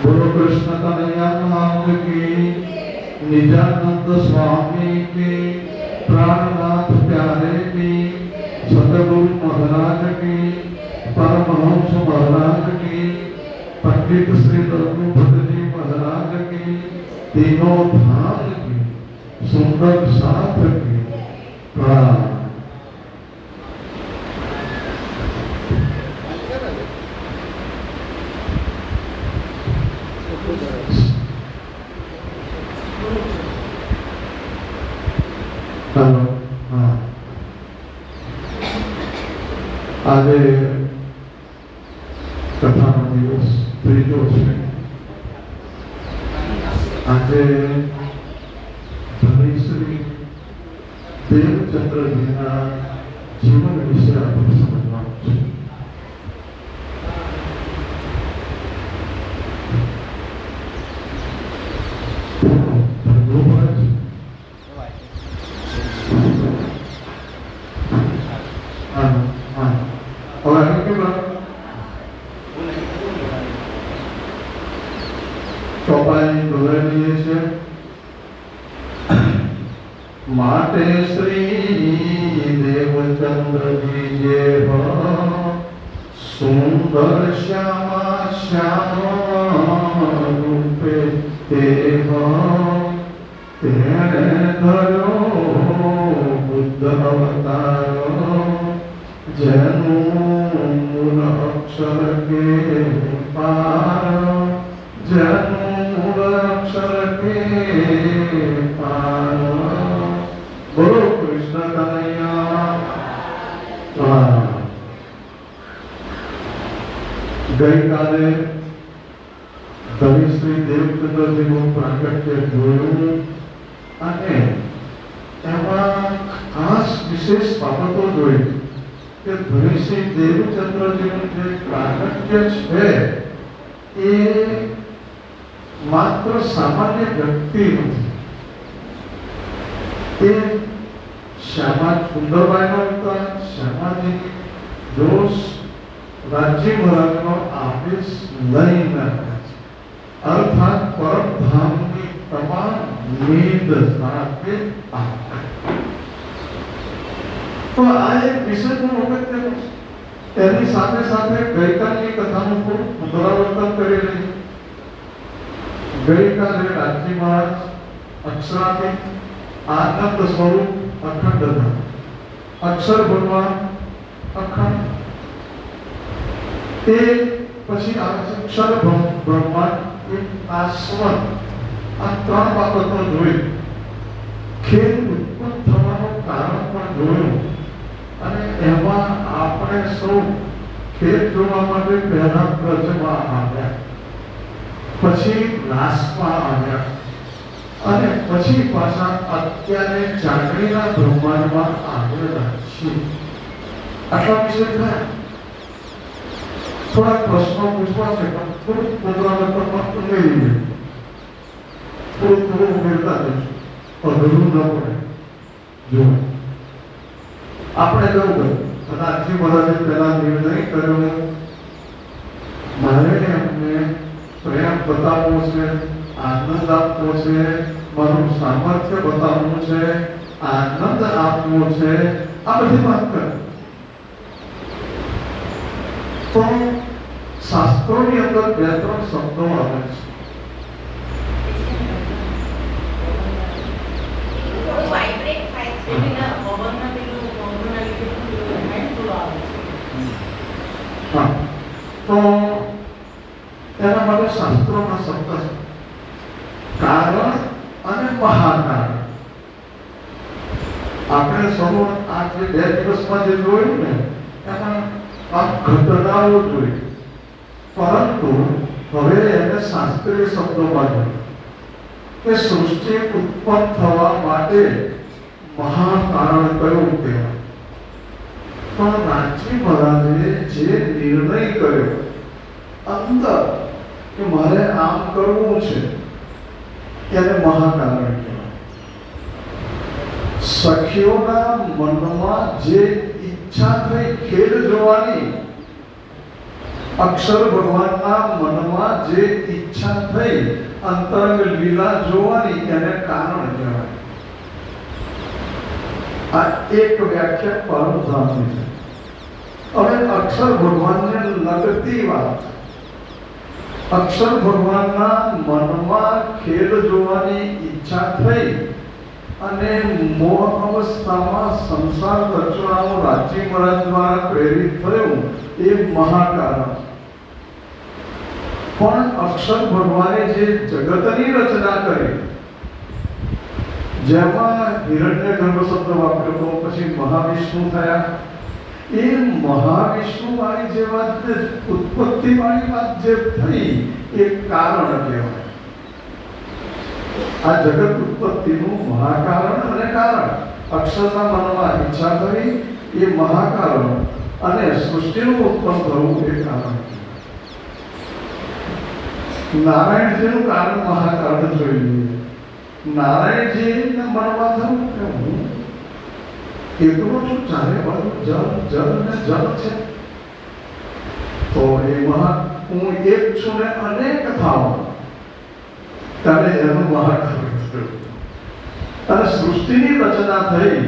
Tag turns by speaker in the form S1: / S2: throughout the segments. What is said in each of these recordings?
S1: बोलो कृष्ण कन्हैया लाल की, निजानंद स्वामी की, प्राणनाथ प्यारे की, सतगुरु महाराज की, परमहंस महाराज की, पंडित श्री रघुपति जी महाराज की, तीनों धाम की, सुंदर साथ की प्रणाम। हेलो, हाँ, आज कथा दिवस त्रीजो है। आज श्री देवचंद्र जी जीवन विषय આપણે સમજવાનું છે। माटे श्री देवचंद्र जी जे हो सुंदर श्यामा श्याम रूपे ते हो तेने धरो बुद्ध अवतारो जनु मूल अक्षर के पार जनु मूल अक्षर के पार। बोलो कृष्ण कन्हैया। गई काले धनी श्री देवचंद्र जी प्रागट्य जोયું અને એમાં ખાસ વિશેષ બાબતો જોઈ કે ધની શ્રી દેવચંદ્રજીનું જે પ્રાગટ્ય છે એ માત્ર સામાન્ય વ્યક્તિ નથી, એ श्यामा सुंदरबाई होता श्यामाजी जोश राज्य महाराजનો આદેશ લઈને અર્થાત પરમધામની તમામ નીંદ સાથે તો આ એક વિષયનું અગત્યનું છે। એની સાથે સાથે ગઈકાલની કથાનું થોડું પુનરાવર્તન કરી લઈએ। ગઈકાલે રાજ્ય મહારાજ અક્ષરાતીત आनंद स्वरूप अखंड था, अक्षर भगवान अखंड ते પછી અક્ષર બ્રહ્માંડ એક શાશ્વત આ ત્રણ બાબતો જોઈ, ખેલ ઉત્પન્ન થવાનું કારણ પણ જોયું અને એમાં આપણે સૌ ખેલ જોવા માટે પહેલા પ્રજમાં આવ્યા, પછી નાશમાં આવ્યા અને પછી પાછા અત્યારે ચાકરીના બ્રહ્માંડમાં આવેલા છીએ। આટલા વિષય થાય। થોડા પ્રશ્નો પૂછવા છે પણ થોડું પુનરાવર્તનમાં ઉમેરીએ। થોડું થોડું ઉમેરતા જઈશું, અઘરું ન પડે. જો આપણે કેવું કહ્યું, કદાચથી મહારાજે પહેલા નિર્ણય કર્યો, મારે એમને પ્રેમ બતાવવો છે, આનંદ આપવો છે, મારું સામર્થ્ય બતાવવું છે, આનંદ આપવો છે, આ બધી વાત કરે. તો શાસ્ત્રોની અંદર 2-3 શબ્દો આવે છે. તો એના માટે શાસ્ત્રોના શબ્દ છે કારણ અને મહાકારણ. આપણે સૌ આ જે 2 દિવસમાં જે જોયું ને એમાં આ ઘટનાઓ જોઈ, પરંતુ હવે એને શાસ્ત્રીય શબ્દોમાં જોયું કે સૃષ્ટિ ઉત્પન્ન થવા માટે મહાકારણ કયું કહેવાય. પણ રાજી મહારાજે જે નિર્ણય કર્યો અંદર કે મારે આમ કરવું છે એને મહાકારણ કહેવાય. સખીઓના મનમાં જે ઈચ્છા થઈ ખેલ જોવાની, અક્ષર ભગવાનના મનમાં જે ઈચ્છા થઈ અંતરંગ લીલા જોવાની એને કારણ કહેવાય. આ એક વ્યાખ્યા પરમધામની છે. હવે અક્ષર ભગવાનને લગતી વાત, અક્ષર ભગવાનના મનમાં ખેલ જોવાની ઈચ્છા થઈ અને મોહ અવસ્થામાં સંસાર રચવાનું રાજી મહારાજ દ્વારા પ્રેરિત થયું એ મહાકારણ. પણ અક્ષર ભગવાને જે જગતની રચના કરી, જેમાં હિરણ્ય ગર્ભ શબ્દ વાપર્યો, પછી મહાવિષ્ણુ થયા, એ મહાવિષ્ણુ વાળી જે વાત, ઉત્પત્તિ વાળી વાત જે થઈ એ કારણ કહેવાય. આ જગત ઉત્પત્તિનું મહાકારણ અને કારણ. અક્ષરના મનમાં ઈચ્છા થઈ એ મહાકારણ અને સૃષ્ટિનું ઉત્પન્ન થવું એ કારણ. નારાયણજીનું કારણ મહાકારણ જોઈ લઈએ. નારાયણજીના મનમાં થયું કે હું એકલો છું, ચારે બાજુ જલ જલ ને જલ છે, તો એમાં હું એક છું ને અનેક થાવ, ત્યારે એનું મહાકારણ થયું. અને સૃષ્ટિની રચના થઈ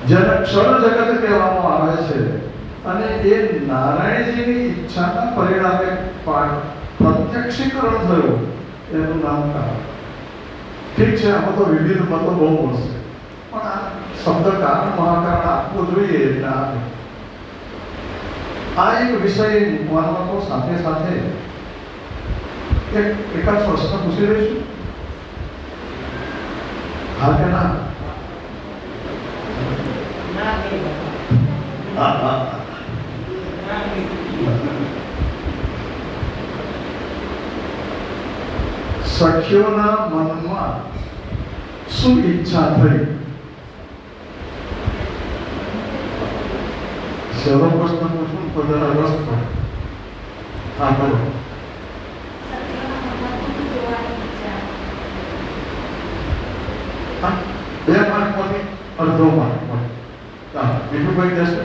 S1: જેને ક્ષર જગત કહેવામાં આવે છે, અને એ નારાયણજીની ઈચ્છાના પરિણામે પ્રત્યક્ષીકરણ થયું, એનું નામ કારણ. ઠીક છે, આમાં તો વિવિધ મતો બહુ મળશે, પણ આ શબ્દ કારણ મહાકારણ આપવો જોઈએ એટલે આપે. આ એક વિષય મૂકવાનો તો સાથે સાથે એકાદ પ્રશ્ન પૂછી લઈશું. હા કે ના? સખીઓના મનમાં શું ઈચ્છા થઈ? સહેલો પ્રશ્ન પૂછું તો જરા રસ પડે. હા બોલો. બે માર્ક માંથી અડધો માર્ક મળે. બીજું કઈ દેશે?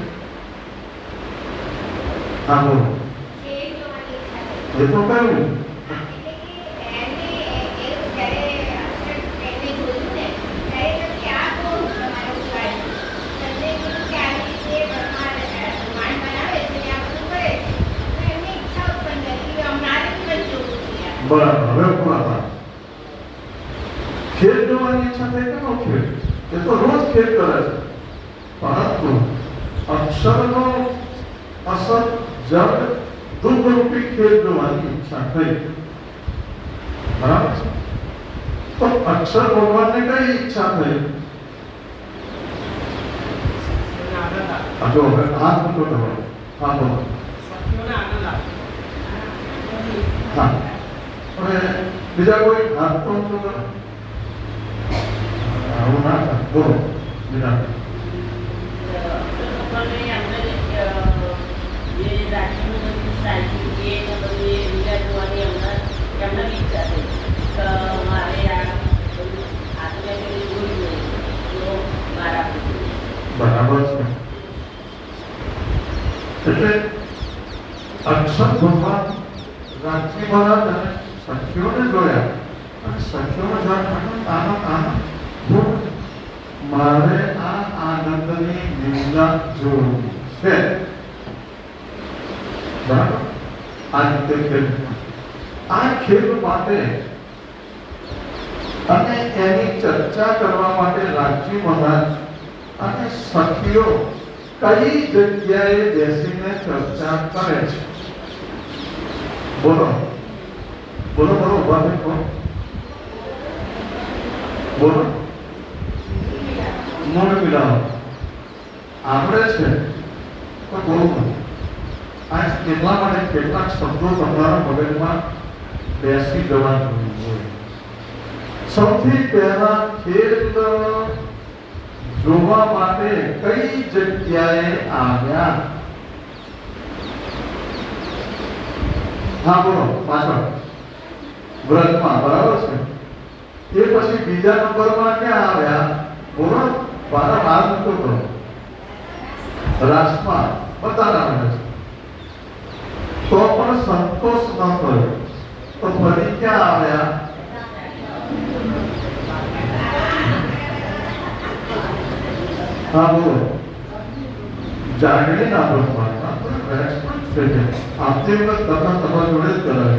S1: હા બોલો. એ તો કયું? બરાબર. હવે પૂરા ખેલ જોવાની ઈચ્છા થઈ કે ખેલ, એ તો રોજ ખેલ કરે છે, પરંતુ અક્ષરનો અસર જળ દુઃખરૂપી ખેલ જોવાની ઈચ્છા થઈ. બરાબર છે. તો અક્ષર ભગવાનને કઈ ઈચ્છા થઈ? જો હવે હાથ મૂકો તમારો. હા બોલો. હા, હવે બીજા કોઈ હાથ તો ઊંચો કરો. આવું ના થાય. બોલો બીજા.
S2: એમના ઈચ્છા થઈ
S1: બરાબર છે. એટલે અક્ષર ભગવાન રાજજી મહારાજ અને સખીઓને જોયા અને સખીઓને જોયા મારે આ આનંદની લીલા જોવી છે. બરાબર. આ રીતે ખેલ, આ ખેલ માટે અને એની ચર્ચા કરવા માટે રાજજી મહારાજ અને સખીઓ કઈ જગ્યાએ બેસીને ચર્ચા કરે છે? બોલો બોલો બોલો ઉભા થઈ બોલો બોલો. મૂળ મિલાવો આપણે છે તો બોલવું. આ એટલા માટે કેટલાક શબ્દો તમારા મગજમાં બેસી જવા જોઈએ. સૌથી પહેલા ખેલ જોવા માટે કઈ જગ્યાએ આવ્યા? હા બોલો. પાછળ વ્રતમાં, બરાબર છે. એ પછી બીજા નંબરમાં ક્યાં આવ્યા? બોલો. મારા હાથ ઊંચો કરો. રાસમાં બધા આવે છે. તો પણ સંતોષ ન થયો તો ફરી ક્યાં આવ્યા? હા બોલો. જાગણીના બ્રહ્માંડ આપતી વખત તમારા જોડે જ કરાવે.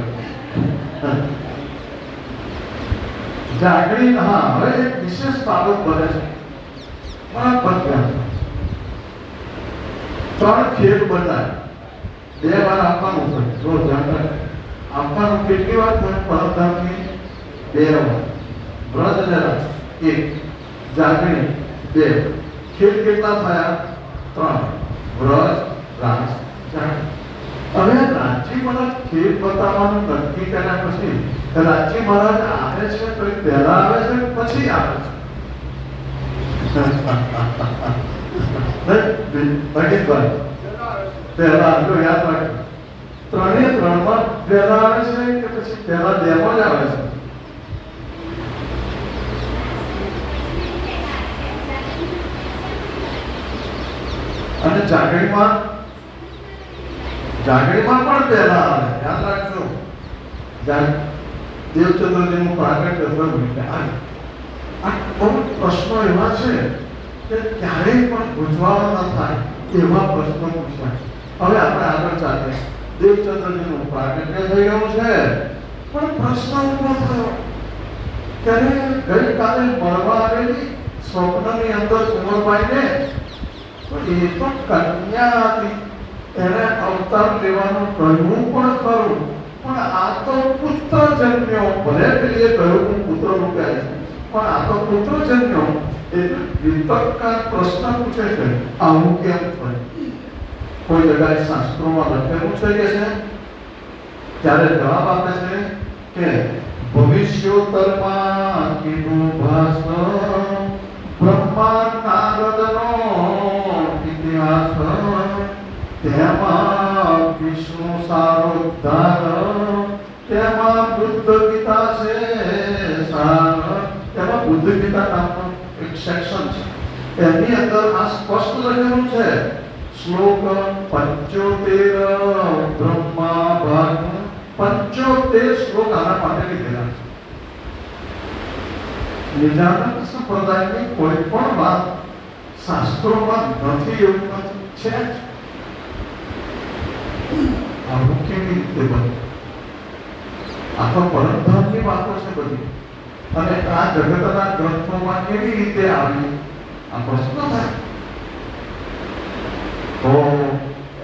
S1: જાગણી, હા હવે એક વિશેષ બાબત બને છે. ત્રણ ખેલ બતાય, 2 વાર આપવાનું છે. જો ધ્યાન આપવાનું કેટલી વાર થાય? પરધામની 2 વાર, વ્રત અને રાસ 1, જાગણી 2. ખેલ કેટલા થયા? 3. વ્રત, રાસ, જાગણી. હવે રાજજી મહારાજ ખેલ બતાવવાનું નક્કી કર્યા પછી રાજજી મહારાજ આવે છે તો પહેલા આવે છે પછી આવે છે? પહેલા જો યાદ રાખજો, 3 પહેલા આવે છે કે પછી પહેલા 2 જ આવે છે? અને જાગણીમાં પણ પહેલા આવે. યાદ રાખજો, દેવચંદ્રજીનું પ્રાગટ્ય થયું એટલે આ બહુ પ્રશ્નો એવા છે કે ક્યારેય પણ ગુંચવાળો ન થાય એવા પ્રશ્નો પૂછાય. હવે આપણે આગળ ચાલીએ. દેવચંદ્રજીનું પ્રાગટ્ય થઈ ગયું છે પણ પ્રશ્ન ઉભો થયો ત્યારે ગઈકાલે મળવા આવેલી સ્વપ્નની અંદર કુંવરબાઈને તો એ તો કન્યા હતી, એને અવતાર લેવાનું કહ્યું પણ ખરું, પણ આ તો પુત્ર જન્મ્યો. ભલે પેલીએ કહ્યું હું પુત્ર રૂપે આવીશ, પણ આ તો પુત્ર જન્મ્યો. એટલે વિતર્કકાર પ્રશ્ન પૂછે છે આવું કેમ થયું? કોઈ જગ્યાએ શાસ્ત્રોમાં લખેલું છે કે છે? ત્યારે જવાબ આપે છે કે ભવિષ્યોત્તરમાં કીધું ભાષ બ્રહ્મા નારદનો ઇતિહાસ, તેમાં વિષ્ણુ સારોદ્ધાર, તેમાં બુદ્ધ ગીતા છે સાર. તેમાં બુદ્ધ ગીતા નામનો એક સેક્શન છે, એની અંદર આ સ્પષ્ટ લખેલું છે. શ્લોક 75 બ્રહ્મા ભાગ 75 શ્લોક આના માટે લીધેલા છે. નિજાનંદ સંપ્રદાયની કોઈ પણ વાત શાસ્ત્રોમાં નથી એવું નથી છે. આવું કેવી રીતે બને? આ તો પરમધામની વાતો છે બધી, અને આ જગતના ગ્રંથોમાં કેવી રીતે આવી? આ પ્રશ્ન થાય તો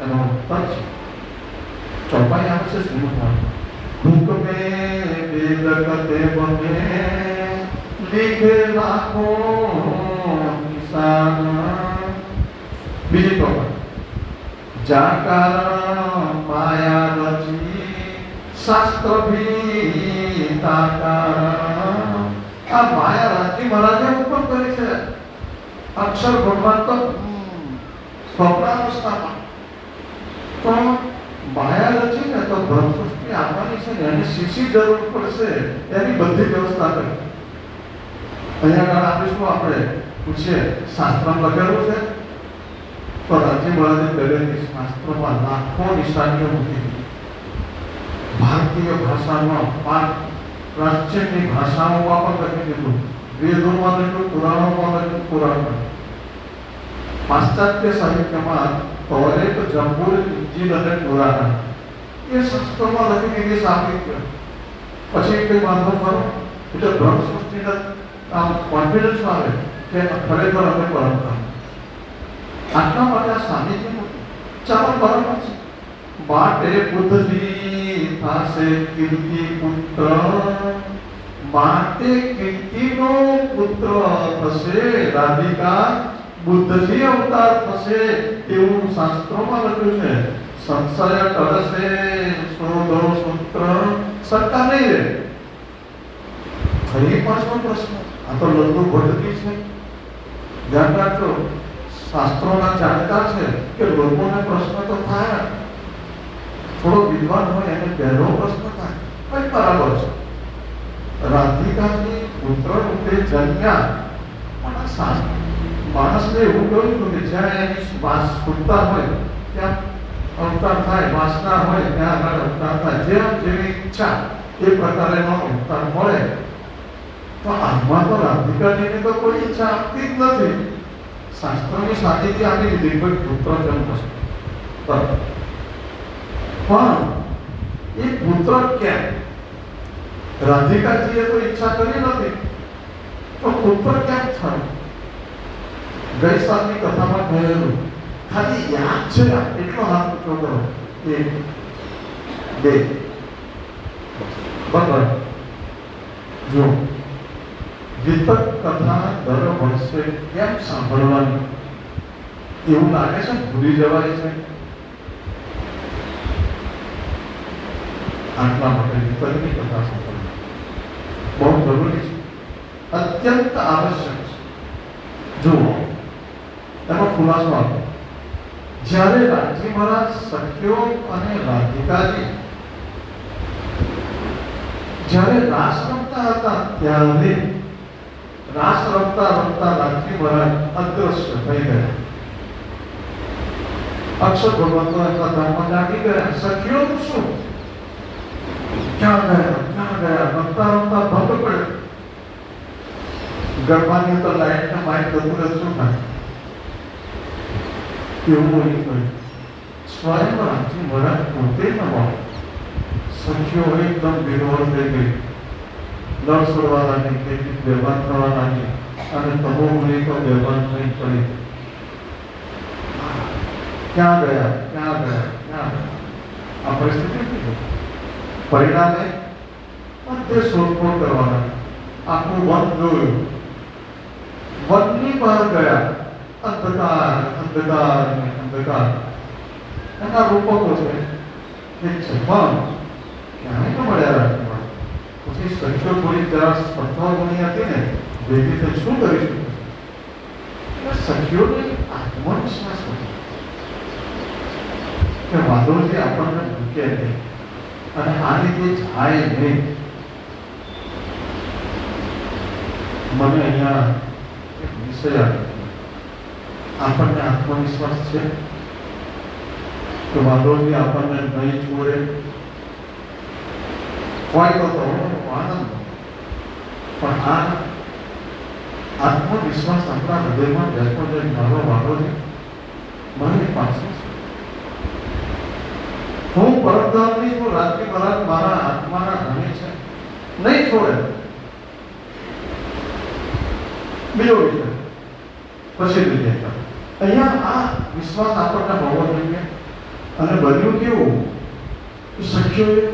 S1: એનો ઉત્તર છે. ચોપાઈ આવે છે શ્રીમદ ભૂખ મેં વેદ કતે બને લીખે લાખો નિશાન. બીજી ચોપાઈ જા કારણ માયા રચી શાસ્ત્ર ભી તાકારણ. આ માયા રાજજી મહારાજે ઉપર કરી છે. અક્ષર ભગવાન તો સ્વપ્નાવસ્થામાં તો માયા રચી ને તો બ્રહ્મ સૃષ્ટિ આવવાની છે ને એની શીશી જરૂર પડશે, એની બધી વ્યવસ્થા કરી. અહીંયા આગળ આપણે શું આપણે પૂછીએ શાસ્ત્રમાં લખેલું છે તો રાજ્ય મહારાજે પહેલેથી શાસ્ત્રોમાં લાખો નિશાનીઓ મૂકી દીધી. ભારતીય ભાષામાં 5 પ્રાચીનની ભાષાઓમાં પણ લખી દીધું. વેદોમાં લખ્યું, પુરાણોમાં લખ્યું, પુરાણમાં. પાશ્ચાત્ય સાહિત્યમાં તોરેત, જંબુર, ઇંજીલ અને પુરાણ એ શાસ્ત્રોમાં લખી દીધી સાહિત્ય. પછી કઈ વાંધો કરો એટલે બ્રહ્મ સૃષ્ટિના આમ કોન્ફિડન્સ આવે કે ખરેખર અમે પરંપરા આટલા માટે આ સાહિત્ય ચાલો બરાબર છે. માટે બુદ્ધજી પાસે કીર્તિ પુત્ર, માટે કીર્તિનો પુત્ર થશે, રાધિકા બુદ્ધજી અવતાર થશે એવું શાસ્ત્રોમાં લખ્યું છે. સંશય ટળશે, શોધો સૂત્ર સરકાર નહીં રહે. ફરી પાછો પ્રશ્ન, આ તો લઘુ ભટ્ટજી છે, ધ્યાન રાખજો, શાસ્ત્રોના જાણકાર છે કે લોકોને પ્રશ્ન તો થાય, થોડો વિદ્વાન હોય એને પહેલો પ્રશ્ન થાય કઈ બરાબર છે. રાધિકાજી પુત્ર રૂપે જન્મ્યા, પણ માણસને એવું કહ્યું છું કે જ્યાં એની શુદ્ધતા હોય ત્યાં અવતાર થાય, વાસના હોય ત્યાં આગળ અવતાર થાય. જેવી ઈચ્છા એ પ્રકારેનો અવતાર મળે. તો આમાં તો રાધિકાજીને તો કોઈ ઈચ્છા આપતી જ નથી. શાસ્ત્રની સાનિધ્ય આપી દીધી કોઈ પુત્ર જન્મશે, પણ એ પુત્ર કેમ? રાધિકાજીએ તો ઈચ્છા કરી નથી, તો પુત્ર કેમ થયું? ગઈ સાલની કથામાં કહેલું, ખાલી યાદ છે એટલો હાથ ઊંચો કરો. 1 2 બરાબર. જો વિતક કથા દર વર્ષે કેમ સાંભળવાની એવું લાગે છે, ભૂલી જવાય છે. આટલા માટે વિતકની કથા સાંભળવી બહુ જરૂરી છે, અત્યંત આવશ્યક છે. જુઓ એનો ખુલાસો આપો. જ્યારે રાજી મહારાજ સખ્યો અને રાધિકાજી જ્યારે રાસ રમતા હતા ત્યારે રાસ રમતા રમતા રાજી મહારાજ અદ્રશ્ય થઈ ગયા. અક્ષર ભગવંતો એમના ધામમાં જાગી ગયા. સખીઓનું શું? ક્યાં ગયા રમતા રમતા ભંગ પડ્યો. ગરબાની તો લાઈટ ને માઇન્ડ બધું શું થાય એવું હોય થયું. સ્વયં રાજી મહારાજ પોતે ન હોય. સખીઓ એકદમ વિરોધ થઈ ગઈ, લડ છોડવા લાગી, કેટલીક બેભાન થવા લાગી અને તમોગુણી તો બેભાન થઈ પડી. ક્યાં ગયા આ પરિસ્થિતિ. પરિણામે બધે શોધખોળ કરવાના. આખું વન જોયું, વનની બહાર ગયા. અંધકાર એના રૂપકો છે, ઠીક છે, પણ ક્યાંય તો મળ્યા રાખવા. પછી સખ્યો થોડી જરા સત્વગુણી હતી ને, ભેગી થઈ શું કરીશું? સખીઓને આત્મવિશ્વાસ હતો કે વાદળજી આપણને ભૂકે નહીં અને આ રીતે જાય નહીં. મને અહીંયા એક વિષય આવ્યો. આપણને આત્મવિશ્વાસ છે કે વાદળજી આપણને નહીં છોડે? હોય તો આનંદ, પણ આ આત્મવિશ્વાસ આપણા હૃદયમાં બેસવો જોઈએ. મારો વાદળજી મારી પાસે છે, હું પરમધામની છું, રાત્રિ મહારાજ મારા આત્માના ધણી છે, નહીં છોડે. બીજો વિષય પછી વિજય. અહીંયા આ વિશ્વાસ આપણને હોવો જોઈએ. અને બન્યું કેવું? સખ્યોએ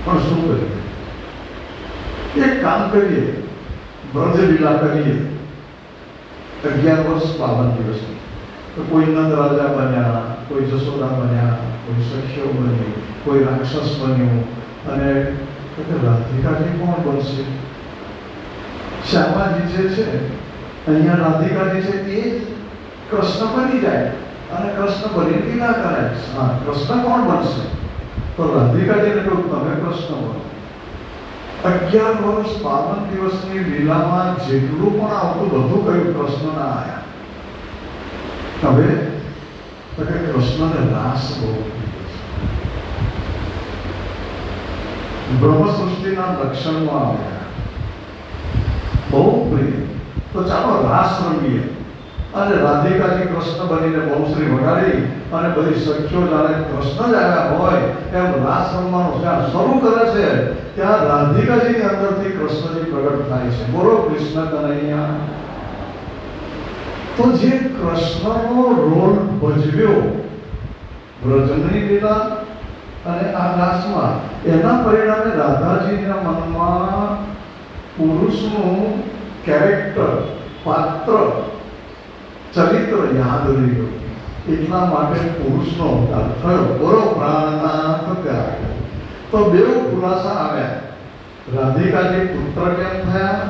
S1: પણ શું કર્યું? એક કામ કરીએ, વ્રજ લીલા કરીએ. 11 વર્ષ 52 દિવસની. તો કોઈ નંદ રાજા બન્યા, કોઈ જશોદા બન્યા, કોઈ સખ્યો બન્યું, કોઈ રાક્ષસ બન્યું. અને રાધિકાજી કોણ બનશે? શ્યામાજી જે છે અહીંયા રાધિકાજી છે એ કૃષ્ણ બની જાય અને કૃષ્ણ બની લીલા કરાય. હા, કૃષ્ણ કોણ બનશે? તો રાધિકાજીને કહું તમે કૃષ્ણ બનો. 11 વર્ષ 52 દિવસની લીલામાં જેટલું પણ આવતું બધું કહ્યું, કૃષ્ણ ના આવ્યા. હવે કૃષ્ણને રાસ બહુ બ્રહ્મ સૃષ્ટિના લક્ષણમાં આવ્યા, બહુ પ્રિય. તો ચાલો રાસ રમીએ. અને રાધિકાજી કૃષ્ણ બનીને બંસરી વગાડી અને બધી સખીઓ જાણે કૃષ્ણ જ આવ્યા હોય એમ રાસ રમવાનું જ્યાં શરૂ કરે છે ત્યાં રાધિકાજીની અંદરથી કૃષ્ણજી પ્રગટ થાય છે. બોલો કૃષ્ણ કનૈયા. તો જે કૃષ્ણનો રોલ ભજવ્યો વ્રજની લીલા અને આ રાસમાં, એના પરિણામે રાધાજીના મનમાં પુરુષનું કેરેક્ટર, પાત્ર, ચરિત્ર યાદ રહ્યું. એટલા માટે પુરુષનો અવતાર થયો. બોલો પ્રાણનાથ પ્યારે. તો બે ખુલાસા આવ્યા. રાધિકાજી પુત્ર કેમ થયા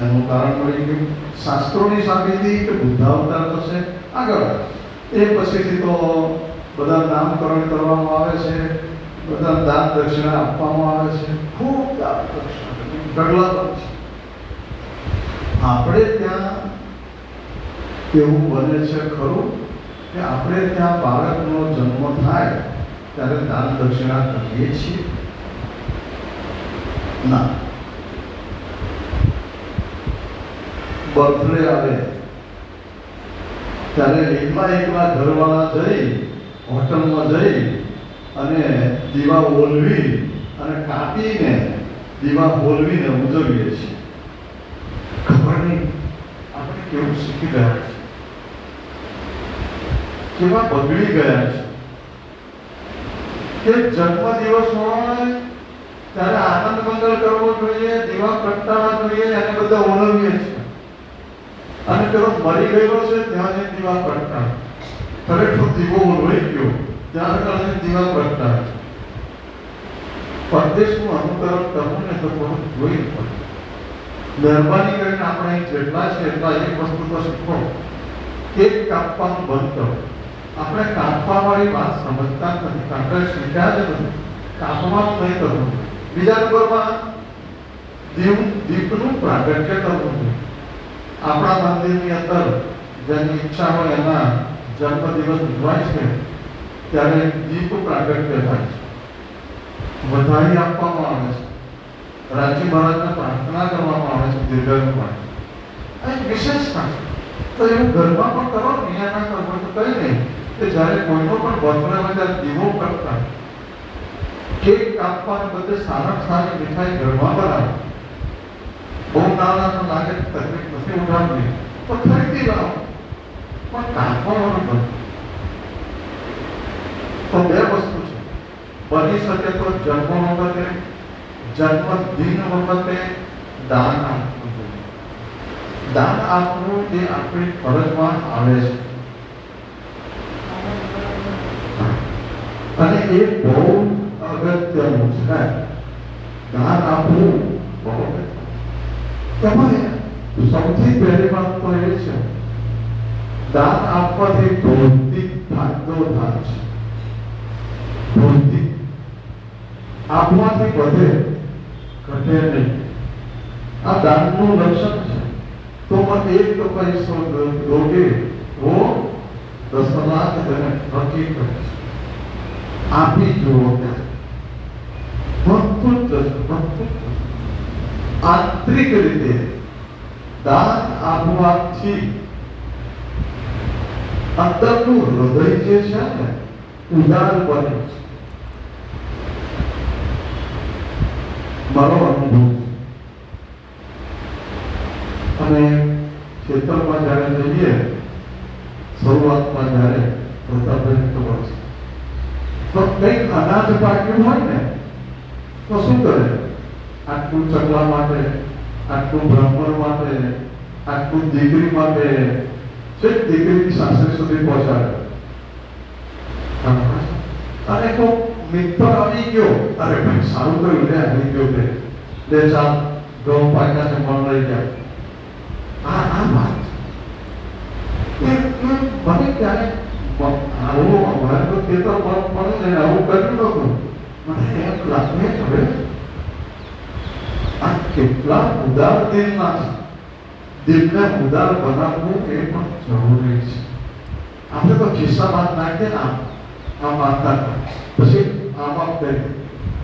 S1: એનું કારણ મળી ગયું. શાસ્ત્રોની સાબિતી કે બુદ્ધાવતાર થશે આગળ. એ પછીથી તો બધા નામકરણ કરવામાં આવે છે, બધા દાન દક્ષિણા આપવામાં આવે છે, ખૂબ દાન દક્ષિણા ઢગલા પણ છે. આપણે ત્યાં એવું બને છે ખરું કે આપણે ત્યાં બાળકનો જન્મ થાય ત્યારે દાન દક્ષિણા કરીએ છીએ? ના. બર્થડે આવે ત્યારે એકલા ઘરવાળા જઈ હોટલમાં જઈ અને દીવા ઓલવી અને કાપીને દીવા ઓલવીને ઉજવીએ છીએ. ખબર નહીં આપણે કેવું શીખી ગયા છે, કેવા બગડી ગયા છે કે જન્મ દિવસ હોય ત્યારે આનંદ મંગલ કરવો જોઈએ, દીવા પ્રગટાવવા જોઈએ, એને બધા ઓલવીએ છીએ. અને પેલો મરી ગયેલો છે ત્યાં જઈને દીવા પ્રગટાવે, ખરેખર દીવો ઓલવાઈ ગયો ત્યાં આગળ દીવા પ્રગટાવે. પરદેશનું અનુકરણ કરવું ને તો થોડું જોઈ પડે. મહેરબાની કરીને આપણે જેટલા છે એટલા એક વસ્તુ તો શીખો, કેક કાપવાનું બંધ કરો. આપણે કાપવા વાળી વાત સમજતા નથી, આપણે શીખ્યા જ નથી. કાપવાનું નહીં કરવું. બીજા નંબરમાં દીપનું પ્રાગટ્ય કરવું જોઈએ. આપણા મંદિરની અંદર જેની ઈચ્છા હોય એના જન્મદિવસ ઉજવાય છે ત્યારે દીપ પ્રાગટ્ય થાય છે, વધાઈ આપવામાં આવે છે, રાજી મહારાજને પ્રાર્થના કરવામાં આવે છે દીર્ઘાયુ માટે. આ એક વિશેષતા છે. તો એવું ઘરમાં પણ કરો ને, અહીંયા ના કરો તો કઈ નહીં કે જ્યારે કોઈનો પણ બર્થડે હોય ત્યારે દીવો કરતા, કેક કાપવાને બદલે સારામાં સારી મીઠાઈ ઘરમાં બનાવો. બહુ નાના લાગે તકલીફ નથી ઉઠાવવી તો ખરીદી લાવો, પણ કાપવાનું બંધ. તો બે વસ્તુ છે. બની શકે તો જન્મ વખતે, જન્મદિન વખતે દાન આપવું જોઈએ. દાન આપવું એ આપણી ફરજમાં આવે છે અને એ બહુ અગત્યનું છે. દાન આપવું બહુ અગત્યનું. એમાં સૌથી પહેલી વાત તો એ છે, દાન આપવાથી ભૌતિક ફાયદો થાય છે. ભૌતિક આપવાથી વધે, ઘટે નહીં. આ દાનનું લક્ષણ છે. તો મને એક તો પૈસો દોગે वो 10 लाख હકીકત આપી જુઓ. બધું જ આંતરિક રીતે દાન આપવાથી અંદરનું હૃદય જે છે ને ઉદાર બને છે. મારો અનુભવ છે. અને ખેતરમાં જ્યારે જઈએ શરૂઆતમાં જ્યારે પ્રતાપભાઈ ખબર છે તો કંઈક અનાજ પાક્યું હોય ને તો શું કરે? આટલું ચકલા માટે, આટલું બ્રાહ્મણ માટે, આટલું દીકરી માટે, છેક દીકરીની સાસરી સુધી પહોંચાડે. અને કોઈ મિત્ર આવી ગયો, અરે ભાઈ સારું કર્યું લે આવી ગયો તે લે ચાલ ઘઉં પાક્યા છે મણ લઈ જાય. આ વાત મને ક્યારે આવું અમારે તો ખેતર પડે ને આવું કર્યું નતું. મને એમ લાગે હવે આ કેટલા ઉદાર દિલના છે. દિલને ઉદાર બનાવવું એ પણ જરૂરી છે. આપણે તો ખિસ્સામાં નાખીએ ને આમ નાખતા પછી આમ કરીએ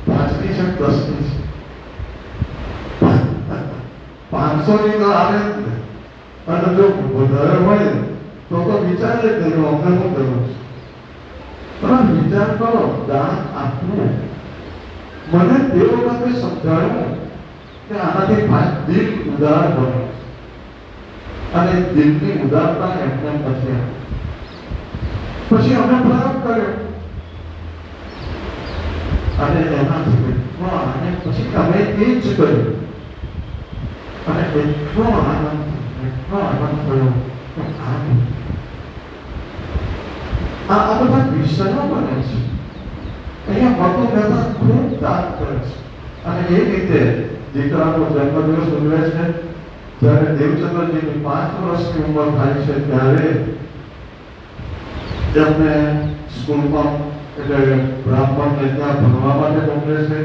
S1: 5ની છે 10ની છે 500ની તો આવે જ ને. અને જો વધારે હોય તો વિચાર જ કર્યો અમને શું કરવું છે. પણ વિચાર કરો દાન આપવું. મને તે વખતે સમજાયું કે આનાથી દિલ ઉદાર બને અને દિલની ઉદારતા એમને નથી. પછી અમે પ્રયોગ કર્યો અને એનાથી અને પછી અમે એ જ કર્યું અને એટલો આનંદ થયો. આ બધા વિષયો બને છે. અહીંયા મતો મહેતા ખૂબ દાન કરે છે અને એ રીતે દીકરાનો જન્મદિવસ ઉજવે છે. જ્યારે દેવચંદ્રજીની 5 વર્ષની ઉંમર થાય છે ત્યારે તેમને સ્કૂલમાં એટલે બ્રાહ્મણને ત્યાં ભણવા માટે મોકલે છે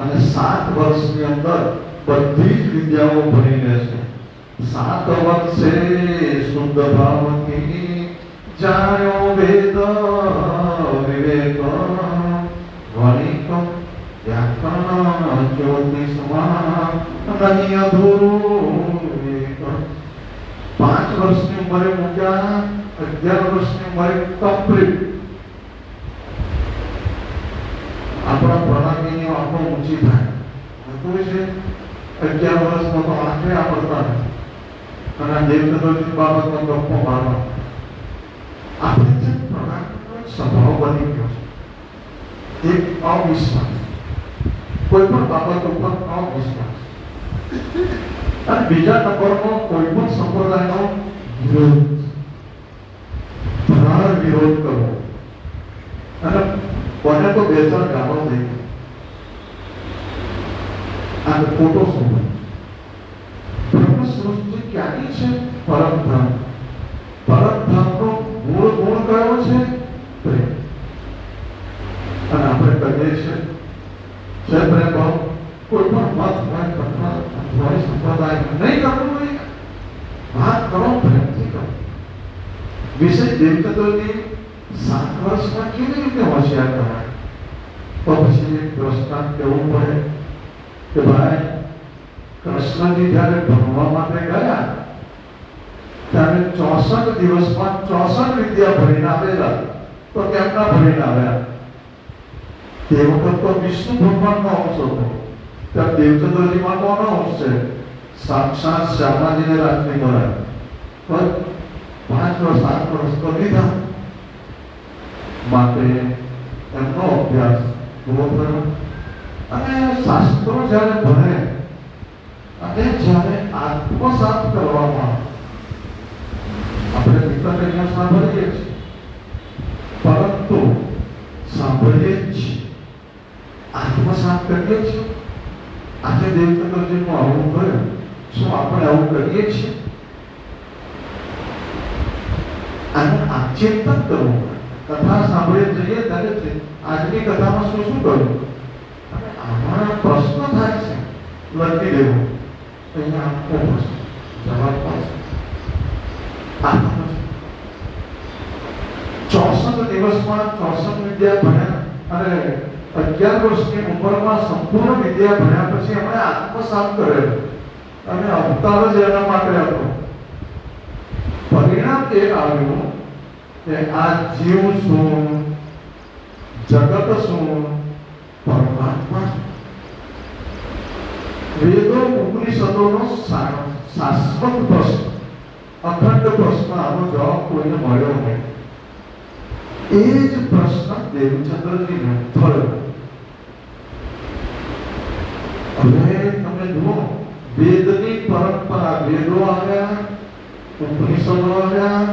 S1: અને 7 વર્ષની અંદર બધી જ વિદ્યાઓ ભણી લે છે. 7 વર્ષે શુદ્ધ ભાવથી જાણ્યો વેદ વિવેક વણિક વ્યાકરણ જ્યોતિષમાં નહીં અધૂરું. 5 વર્ષની ઉંમરે મૂક્યા, 11 વર્ષની ઉંમરે કમ્પ્લીટ. આપણા પ્રણાલીની આંખો ઊંચી થાય હતું છે. 11 વર્ષમાં તો આંખે આવડતા નથી અને દેવચંદ્રજી બાબતમાં ગપ્પો મારવા. આપણે જે પ્રણાલીનો સ્વભાવ બની ગયો છે એક અવિશ્વાસ, કોઈ પણ બાબત ઉપર અવિશ્વાસ અને બીજા નંબરનો કોઈ પણ સંપ્રદાયનો વિરોધ, પ્રહાર વિરોધ કરવો અને કોને તો 2-4 ગાળો થઈ ગઈ. આ ખોટો સંબંધ. બ્રહ્મ સૃષ્ટિ ક્યાંની છે? પરમધામ. પરમધામનો મૂળ ગુણ કયો છે? પ્રેમ. અને આપણે કહીએ છીએ છે પ્રેમ ભાવ. કોઈ પણ મત હોય સંપ્રદાય નહીં કરવું જોઈએ. વાત કરો પ્રેમથી કરો. વિષય દેવચંદ્રની 7 વર્ષમાં કેવી રીતે હોશિયાર કરાય? તો પછી એક દ્રષ્ટાંત કહેવું પડે કે ભાઈ કૃષ્ણજી જ્યારે ભણવા માટે ગયા ત્યારે 64 દિવસમાં 64 વિદ્યા ભણીને આવેલા. તો કેમના ભણીને આવ્યા? તે વખત તો વિષ્ણુ ભગવાનનો અંશ હતો. ત્યાં દેવચંદ્રજીમાં કોનો અંશ છે? સાક્ષાત શ્યામાજીને રાજની કરાય. પણ 5 વર્ષ 7 વર્ષ તો લીધા માટે એમનો અભ્યાસ પૂરો થયો. અને શાસ્ત્રો જ્યારે ભણે અને જ્યારે આત્મસાત કરવામાં આપણે મિત્રને સાંભળીએ છીએ પરંતુ સાંભળીએ જ છીએ, આત્મસાત કરીએ છીએ. આજે દેવચંદ્રજીનું આવું થયું, શું આપણે આવું કરીએ છીએ? આનું આચિંતન કરવું. કથા સાંભળીએ જઈએ ત્યારે આજની કથામાં શું શું કર્યું અને આમાં પ્રશ્ન થાય છે લખી દેવું. અહીંયા આખો પ્રશ્ન જવાબ પાસે 64 દિવસમાં 64 વિદ્યા ભણ્યા અને 11 વર્ષની ઉંમરમાં સંપૂર્ણ વિદ્યા ભણ્યા પછી એમણે આત્મસાત કરેલો અને અવતાર જ એના માટે હતો. પરિણામ એ આવ્યું કે આ જીવ શું, જગત શું, પરમાત્મા શું. વેદો ઉપનિષદોનો શાશ્વત પ્રશ્ન, અખંડ પ્રશ્ન, આનો જવાબ કોઈને મળ્યો નહીં. એ જ પ્રશ્ન દેવચંદ્રજીને થયો. હવે તમે જુઓ, વેદની પરંપરા, વેદો આવ્યા, ઉપનિષદો આવ્યા,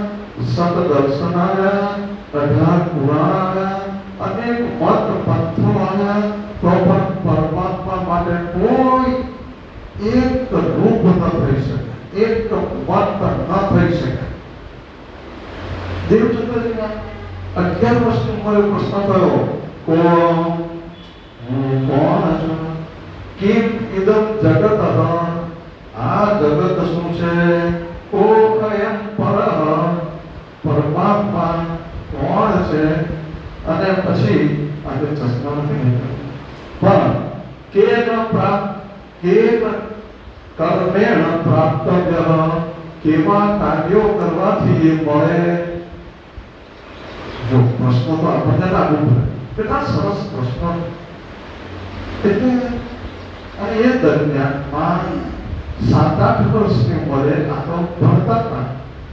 S1: સતદર્શન આવ્યા, 18 પુરાણ આવ્યા, અનેક મત પંથો આવ્યા, તો પણ પરમાત્મા માટે કોઈ એક રૂપ ન થઈ શકે, એક મત ન થઈ શકે. દેવચંદ્રજીના 11 વર્ષની ઉંમરે પ્રશ્ન થયો, કોણ છું? કિમ ઇદમ જગત? આ જગત શું છે? કો અયમ પરહ? પરમાત્મા કર્મેણ પ્રાપ્તવ્ય, કેવા કાર્યો કરવાથી એ મળે. જો પ્રશ્નો તો આપણને લાગુ પડે, કેટલા સરસ પ્રશ્નો. એટલે અને એ દરમિયાનમાં 7-8 વર્ષની ઉંમરે આ તો ભણતા હતા,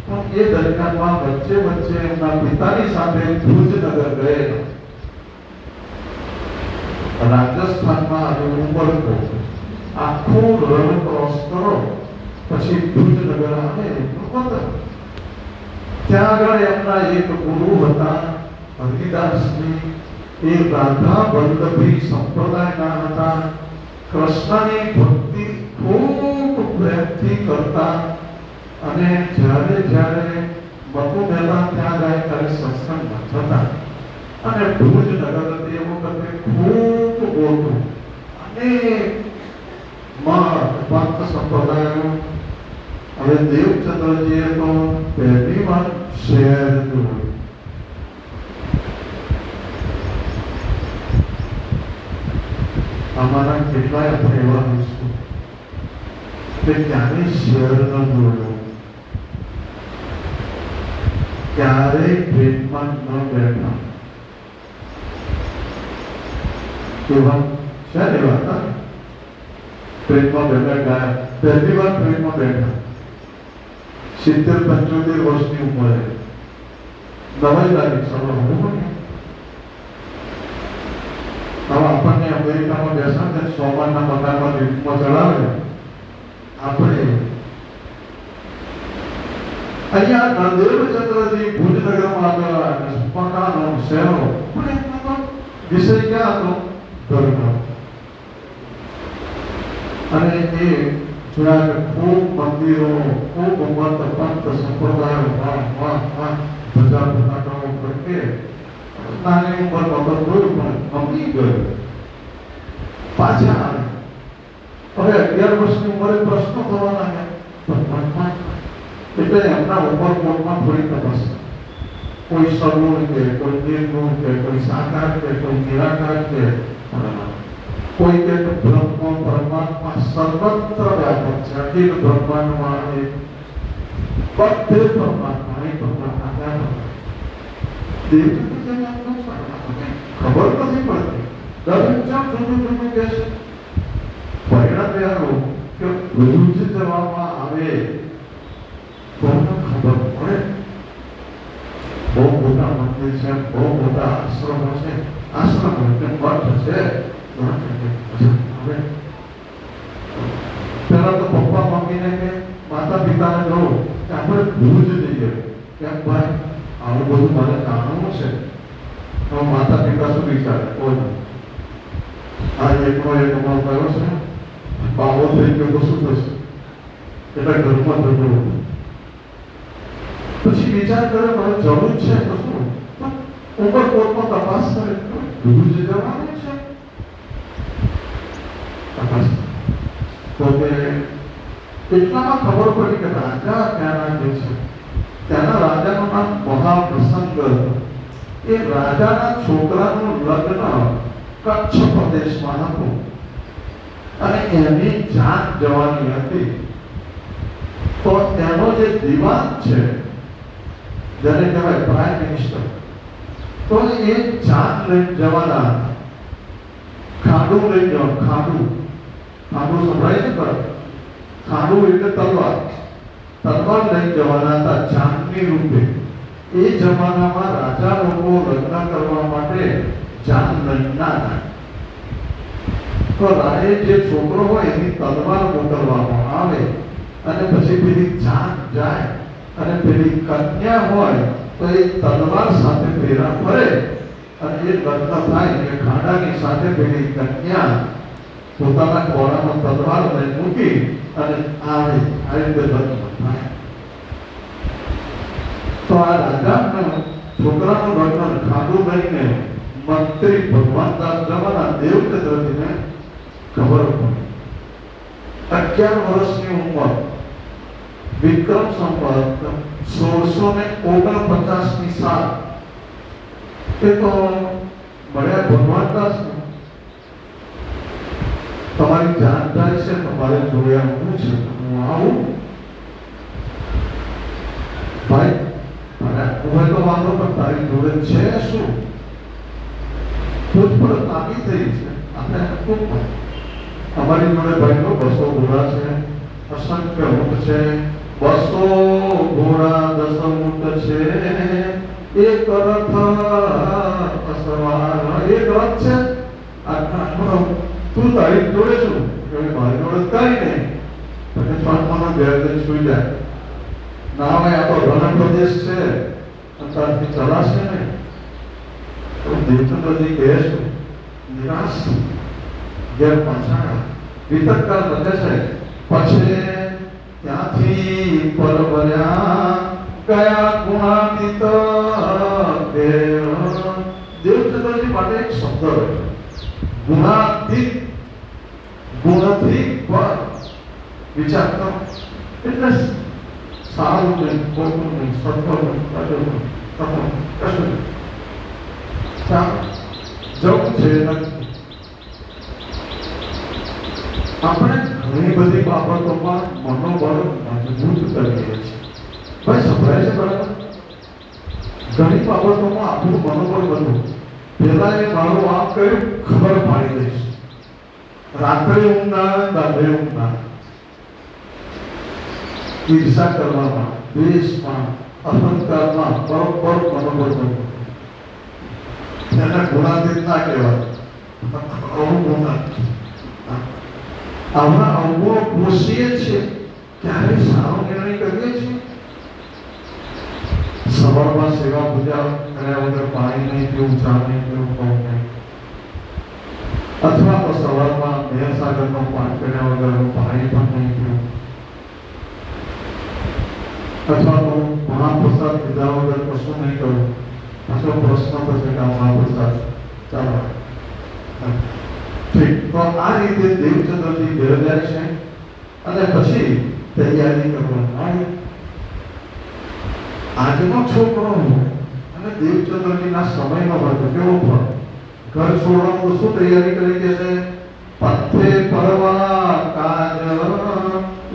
S1: પણ એ દરમિયાનમાં વચ્ચે એમના પિતાની સાથે ભુજનગર ગયેલા. રાજસ્થાનમાં આવ્યું ઉમરકોટ, આખું રણ ક્રોસ કરો પછી ભુજનગર આવે એટલું. ત્યાં આગળ એમના એક ગુરુ હતા હરિદાસજી. એ રાધા વલ્લભી સંપ્રદાયના હતા. કૃષ્ણની ભક્તિ ખૂબ પ્રેમથી કરતા. અને જ્યારે મતુ મેલા ત્યાં જાય ત્યારે સત્સંગ થતા. અને ભુજનગર તે વખતે ખૂબ મોટું અને ભક્ત સંપ્રદાયો. હવે દેવચંદ્રજીએ તો પહેલી વાર શહેર જોયું. અમારા કેટલાય આપણે એવા હોઈશું કે ક્યારે શહેર ન જોયું, ક્યારેય ટ્રેનમાં ન બેઠા. કેવા છે એવા હતા. ટ્રેનમાં બેઠા ગયા, પહેલી વાર ટ્રેનમાં બેઠા 70-75 વર્ષની ઉંમરે. નવાઈ લાગી સવાર હું. હવે આપણને અમેરિકામાં બેસા ને સોમાનના મકાનમાં લીફ્ટમાં ચડાવે. આપણે અહીંયા દેવચંદ્રજી ભુજનગરમાં આવેલા મકાનો શહેરો, પણ એમનો વિષય ક્યાં હતો? ધર્મ. અને એ જોયા કે ખૂબ મંદિરો, ખૂબ મત પંથ સંપ્રદાયો ધજા પતાકાઓ પ્રત્યે નાની ઉંમરમાં તો જોયું પણ ગમી ગયું. પાછા આવે. હવે 11 વર્ષની ઉંમરે પ્રશ્નો થવા લાગ્યા. એટલે એમના ઉમરકોટમાં થોડી તપાસ. કોઈ સગુણ કે કોઈ નિર્ગુણ કે કોઈ સાકાર કે કોઈ નિરાકાર કે કોઈ કે બ્રહ્મ પરમાત્મા સર્વત્ર વ્યાપક છે. અખિલ બ્રહ્માંડમાં એ બધે પરમાત્મા એ પરમાત્મા વ્યાપક. દેવચંદ્રજીને ખબર નથી પડતી. દરેક જુદું કે છે. પરિણામ કે ભુજ જવામાં આવે તો ખબર પડે. બહુ મોટા મંદિર છે, બહુ મોટા આશ્રમો છે. આશ્રમો એટલે મઠ છે. હવે પેલા તો પપ્પા મમ્મીને કે માતા પિતાને કહો કે આપણે ભુજ જઈએ. કેમ ભાઈ? આવું બધું મારે જાણવું છે. તો માતા પિતા શું વિચારે? કોઈ આ એકનો એક અમારો કયો છે, બાબો થઈ ગયો તો શું થશે? એટલે ઘરમાં થતું. પછી વિચાર કર્યો મારે જવું છે તો શું? ઉમરકોટમાં તપાસ કરે, ભુજ જવાનું છે. તપાસ તો કે એટલામાં ખબર પડી કે રાજા ત્યાંના જે છે, ત્યાંના રાજાનું નામ મહાપ્રસંગ હતું. એ રાજાના છોકરાનું લગ્ન કચ્છ પ્રદેશમાં હતું અને એની જાન જવાની હતી. તો એનો જે દિવાન છે, જેને કહેવાય પ્રાઇમ મિનિસ્ટર, તો એ જાન લઈને જવાના. ખાડું લઈ જવાનું. ખાડું સંભળાય છે પર ખાડું એટલે તલવાર લઈ જવાના હતા જાનની રૂપે. એ જમાનામાં રાજા લોકો લગ્ન કરવા માટે જાન લઈના હતા. તો રાયે જે છોકરો હોય એની તલવાર મોકલવામાં આવે અને પછી પેલી જાન જાય અને પેલી કન્યા હોય તો એ તલવાર સાથે ફેરા ફરે અને એ લગ્ન થાય એ ખાડાની સાથે પેલી કન્યા પોતાના ખોળામાં તલવાર લઈ મૂકી અને આવે. આ રીતે લગ્ન થાય. તો આ રાજાના છોકરાનું લગ્ન ખાડું લઈને મંત્રી ભગવાનદાસ જવાના દેવચંદ્રજીને ખબર પડી. 11 વર્ષની ઉંમર, વિક્રમ સંવત 1649 સાલ. એ તો મળ્યા ભગવાનદાસ. તમારી જાન જાય છે, તમારે જોડે આવવું છે, હું આવું ભાઈ, મારે હું તો વાંધો પણ તારી જોડે છે શું? પૂછપરછ લાગી થઈ છે. આપણે ખૂબ અમારી જોડે ભાઈનો 200 ઘોડા છે, અસંખ્ય ઊંટ છે, 200 ઘોડા 10 ઊંટ છે, એક રથ અસવાર એક રથ છે. તું તારી જોડે છું કે મારી જોડે કઈ નહીં. પછી સ્વાત્માનો બેર સુઈ જાય. ના ભાઈ, આ તો રણ પ્રદેશ છે, અંતરથી ચલાશે નહીં. તો દેવચંદ્રજી કહે છે, નિરાશ ઘેર પાછા વિતરકાળ બને છે. પછી ત્યાંથી પરબર્યા કયા ગુણાતીત દેવચંદ્રજી માટે એક શબ્દ છે, ગુણાતીત. ગુણથી પર વિચાર કરો એટલે સારું નહીં, ખોટું નહીં, સત્વ નહીં, કશું જવું છે નથી. આપણે ઘણી બધી બાબતોમાં મનોબળ મજબૂત કરીએ છીએ. ભાઈ સંભળાય છે બરાબર? ઘણી બાબતોમાં આપણું મનોબળ બનવું. પેલા એ મારું આમ કહ્યું, ખબર પાડી દઈશ. રાત્રે ઊંઘ ના આવે, દાદરે ઊંઘ ના આવે. ઈર્ષા કરવામાં, દ્વેષમાં, અહંકારમાં બરોબર મનોબળ બનવું. એને ગુણાતીત ના કહેવાય, અવગુણાતીત. આવા અવગુણો પોષીએ છીએ ત્યારે સારો નિર્ણય કરીએ છીએ. સવારમાં સેવા પૂજા કર્યા વગર પાણી નહીં પીવું, ચા નહીં પીવું, ખાવું નહીં. અથવા તો સવારમાં મેરસાગરનો પાન કર્યા વગર પાણી પણ નહીં પીવું. અથવા તો મહાપ્રસાદ લીધા વગર કશું નહીં કરવું. પાછો પ્રશ્ન થશે કે મહાપ્રસાદ ચાલો ઠીક. તો આ રીતે દેવચંદ્રજી ઘેર જાય છે અને પછી તૈયારી કરવાની. આજનો છોકરો અને દેવચંદ્રજીના સમયનો હોય તો કેવો ફરક. ઘર છોડવાનું શું તૈયારી કરી કે છે? પથ્થે પરવા કાજ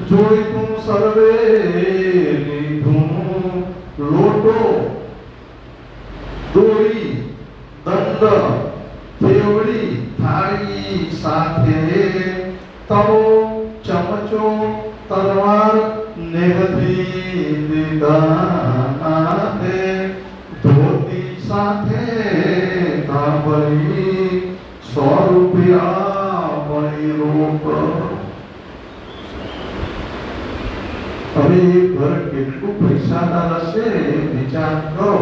S1: જોઈ તું સર્વે લીધું, લોટો દોરી દંડ તેવડી થાળી સાથે તવો ચમચો તલવાર નેહથી લીધા તે ધોતી સાથે તાંબરી 100 રૂપિયા પડી રોક. હવે એ ઘર કેટલું પૈસાદાર હશે વિચાર કરો.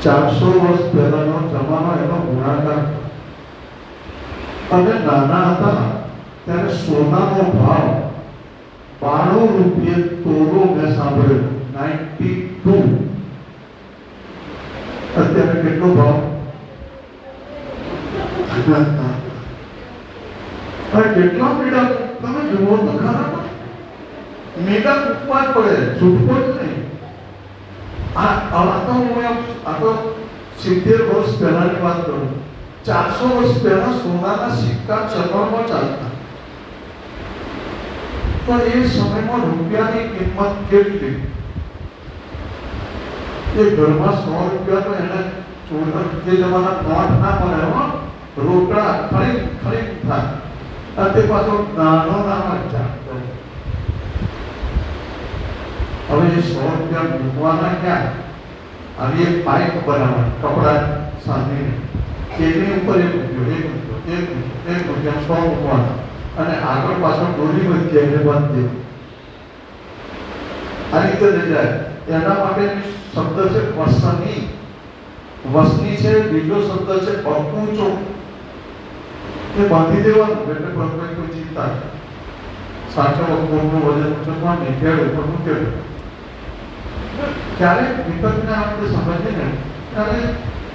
S1: 400 વર્ષ પહેલાનો જમાનો એનો ગુણાકાર. અમે નાના હતા ત્યારે સોનાનો ભાવ 92 રૂપિયા તોલો મેં સાંભળ્યો, 92. અત્યારે કેટલો ભાવ? કેટલા મીડા તમે જુઓ તો ખરા, મીડા કૂપવા જ પડે, છૂટકો જ નહીં. આ તો 70 વર્ષ પહેલાની વાત કરું. 400 વર્ષ પહેલા સોનાના સિક્કા ચલણમાં ચાલતા. તો એ સમયમાં રૂપિયાની કિંમત કેટલી? એ ઘરમાં 100 રૂપિયા તો એને જે જમાના નોટ ના મળે, રોકડા ખરીદ થાય. અને તે પાછો નાનો ચાલતો. હવે એ 100 રૂપિયા મૂકવાના ક્યાં? આવી એક પાઇપ બનાવવાની કપડા સાંધીને, તેની ઉપર એક રૂપિયા 100 મૂકવાના અને આગળ પાછળ દોરી વચ્ચે બંધ દેવું. આ રીતે લઈ જાય. એના માટે શબ્દ છે વસની. વસની છે. બીજો શબ્દ છે અકૂચો. એ બાંધી દેવાનું એટલે કોઈ ચિંતા નહીં. સાચો અકૂચનું વજન ઉચકવા નીકળે ઉપર મૂકેલું. ક્યારે વિપતને આપણે સમજીએ ને ત્યારે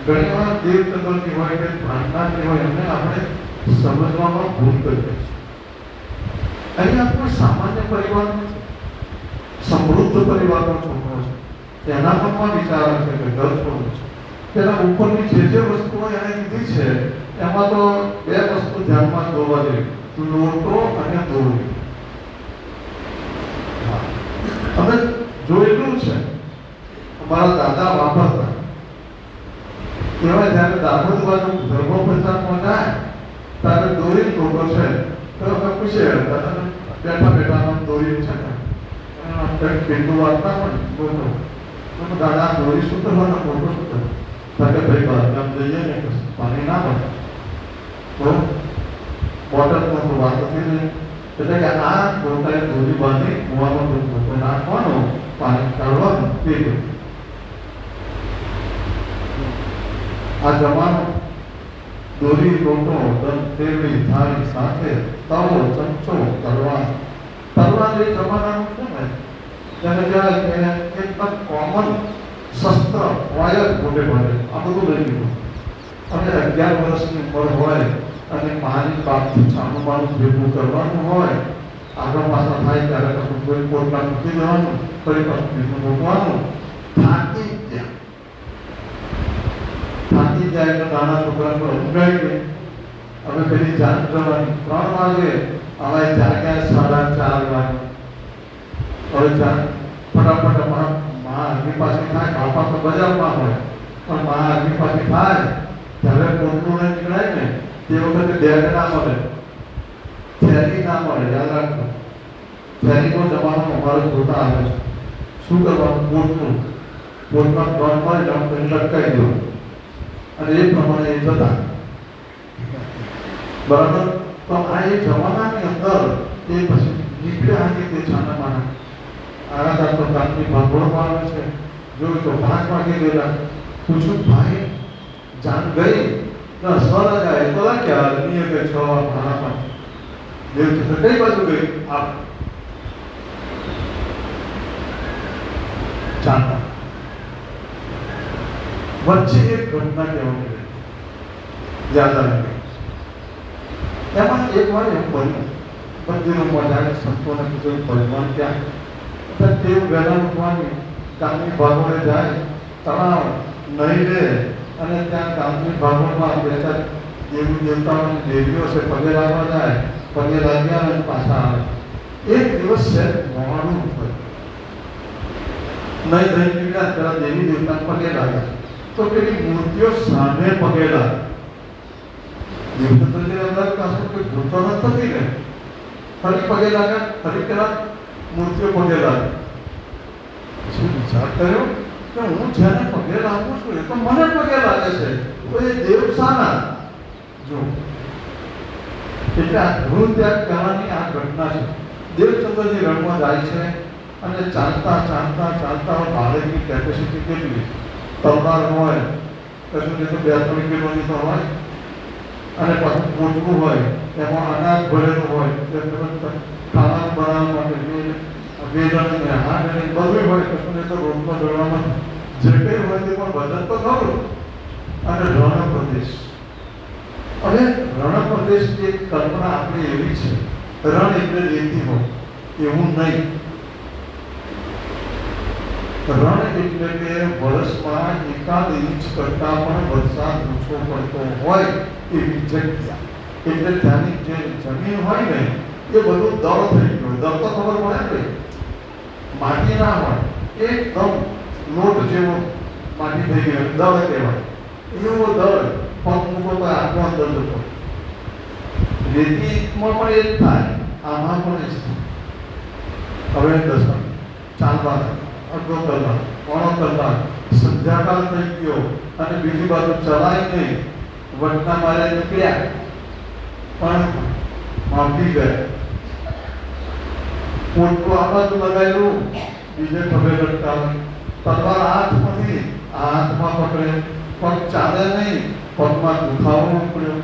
S1: ઘણી વાર દેવચંદ્રજી હોય કે ભ્રાંતજી હોય એમને આપણે સમજવામાં ભૂલ કરીએ છીએ. અહીં આપણે સામાન્ય પરિવાર નથી, સમૃદ્ધ પરિવારનો છોકરો છે. એના મનમાં વિચાર છે કે ઘર છોડવું છે. તેના ઉપરની જે વસ્તુઓ એને કીધી છે એમાં તો બે વસ્તુ ધ્યાનમાં દોરવા જોઈએ, લોટો અને દોરી. અમે જોયેલું છે, અમારા દાદા વાપરતા. કહેવાય જ્યારે દાહોદ બાજુ ધર્મો પ્રચારમાં જાય ત્યારે દોરી લોટો છે તો અમે પૂછીએ બેઠા બેઠા દોરી છે ને બિંદુ વાર્તા પણ લોટો દાદા દોરી શું કરવાના લોટો શું કરવા? તાકે ભાઈ બહાર જઈએ ને પાણી ના પડે તો બોટલમાં વાત હતી ને એટલે કે આ લોટાએ દોરી બાંધી કુવામાં લોટો નાખવાનો, પાણી કાઢવાનું, પીવું. આ જમાનો દોરી, લોટો, તેલી, થાળી સાથે તવો, ચમચો, તલવાર. તલવાર એ જમાનાનું શું ને તેને કહેવાય કે એકદમ કોમન શસ્ત્ર હોય જ મોટે ભાગે. આ બધું લઈ લીધું. અને 11 વર્ષની ઉંમર હોય અને મારી બાપથી છાનું માનું ભેગું કરવાનું હોય, આગળ પાછળ થાય ત્યારે કશું કોઈ પોટલા મૂકી દેવાનું, ફરી પાછું ભીનું મૂકવાનું. થાકી જાય તો નાના છોકરા પર ઊંઘાઈ ગઈ. હવે પેલી જાન જવાની 3 વાગે, હવે જાગ્યા 4:30 વાગે. હવે જાન ફટાફટ મા આગી પાછી થાય, બાપા તો બજારમાં હોય પણ મા આગી પાછી થાય ત્યારે પોટલું ને નીકળાય ને તે વખતે બેગ ના મળે, થેલી ના મળે. યાદ રાખજો, થેલીનો જમાનો અમારો જોતા આવે છે. શું કરવાનું? પોટમાં ડોન મળે લટકાઈ દો અને એ પ્રમાણે એ જતા. બરાબર? તો આ એ જમાનાની અંદર એ પછી નીકળ્યા હતી તે છાના માના. આના તો ગામની ભાગોળમાં આવે છે. જોયું તો 5 વાગે ગયેલા. પૂછું ભાઈ જાન ગઈ તો હસવા જાય તો ક્યાં નહીં કે 6 વાગ્યા દેવ કઈ બાજુ ગઈ? આપ જાણતા. વચ્ચે એક ઘટના કહેવાની યાદ આવી. એમાં એક વાર એમ બન્યું, મંદિરોમાં જાય સંતોને કીધું ભગવાન ત્યાં તે વહેલા ઉઠવાની, ગામની ભાગોળે જાય, તળાવ નહીં લે અને ત્યાં ગામની ભાગોળમાં 2-4 દેવી દેવતાઓની દેવીઓ છે પગે લાગવા જાય, પગે લાગ્યા અને પાછા આવે. એક દિવસ છે મોડું થયું, નહીં થઈ નીકળ્યા પેલા દેવી દેવતા પગે લાગ્યા તો પેલી મૂર્તિઓ સામે પગે લાગે. દેવદત્તની અંદર કાશું કોઈ ભૂતો નથી ને, ફરી પગે લાગ્યા, ફરી પેલા મૂર્તિઓ પગે લાગે. શું વિચાર કર્યો કે હું જેને પગે લાગું છું એ તો મને પગે લાગે છે, તો એ દેવ શાના? જો એટલે આ ધ્રુવ ત્યાગ કહેવાની આ ઘટના છે. દેવચંદ્રજી રણમાં જાય છે અને ચાલતા ચાલતા ચાલતા બાળકની કેપેસિટી કેટલી? તલવાર હોય કશું નહીં તો 2-3 કિલોની તો હોય અને પાછું પોટલું હોય, એમાં અનાજ ભરેલું હોય, ખાવાનું બનાવવા માટે વેદન ને હાથ ને બધું હોય. કશું નહીં તો રોટમાં દળવામાં જે કંઈ હોય તે પણ વજન તો ખરું. અને રણ પ્રદેશ, હવે રણ પ્રદેશની એક કલ્પના આપણી એવી છે, રણ એટલે રેતી હોય એવું નહીં. રણ એટલે કે વર્ષમાં 1 ઇંચ કરતા પણ વરસાદ ઓછો પડતો હોય એવી જગ્યા. એટલે ત્યાંની જે જમીન હોય ને એ બધું દળ થઈ ગયું. દળ તો ખબર પડે ને, માટી ના હોય, એકદમ લોટ જેવો માટી થઈ ગયો, દળ કહેવાય. એવો દળ પગ મૂકો તો આખો અંદર જતો. રેતીમાં પણ એ જ થાય, આમાં પણ એ જ થાય. હવે દર્શન ચાલવા અડધો કલાક, પોણો કલાક, સંધ્યાકાળ થઈ ગયો અને બીજી બાજુ ચલાય નહીં, વટના મારે નીકળ્યા પણ માપી ગયા. પોટલું આ બાજુ લગાવેલું, બીજે ખભે લટકાવે, તલવાર હાથમાંથી હાથમાં પકડે, પગ ચાલે નહીં, પગમાં દુખાવો ઉપડ્યો,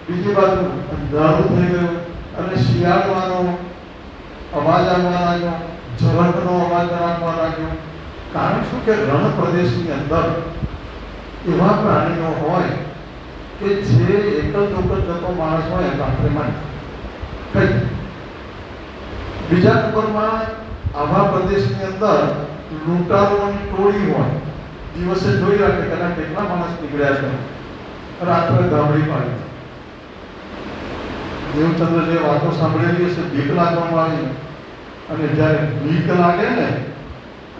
S1: બીજી બાજુ અંધારું થઈ ગયું અને શિયાળવાનો અવાજ આવવા લાગ્યો, ઝરકનો અવાજ રાખવા લાગ્યો. કારણ શું કે રણ પ્રદેશની અંદર એવા પ્રાણીઓ હોય કે જે એકલ દોકલ જતો માણસ હોય કાંકરેમાં કઈ. બીજા નંબરમાં આવા પ્રદેશની અંદર લૂંટારોની ટોળી હોય. દિવસે જોઈ રાખે કે કેટલા માણસ નીકળ્યા છે, રાત્રે ધાબળી પાડી દેવચંદ્ર જે વાતો સાંભળેલી હશે બીક લાગવામાં આવી, અને જ્યારે બીક લાગે ને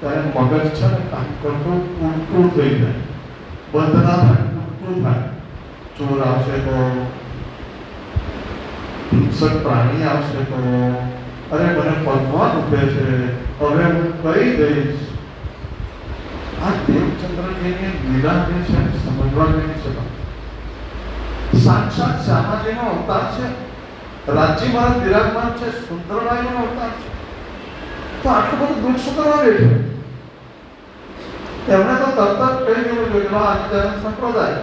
S1: ત્યારે મગજ છે ને કામ કરતું ઉલટું થઈ જાય, બંધ ના થાય, ઉલટું થાય. ચોર આવશે તો, હિંસક પ્રાણી આવશે તો, અરે મને પગમાં દુખે છે, હવે હું કઈ દઈશ. આ દેવચંદ્રજીની લીલા જે છે સમજવા જેવી છે. સાક્ષાત શ્યામાજીનો અવતાર છે, રાજ્ય મહારાજ બિરાજમાન છે, સુંદરરાયનો અવતાર છે. તો આટલું બધું દુઃખ શું કરવા બેઠું? એમણે તો તરત જ કહી દેવું જોઈએ, આનંદ સંપ્રદાય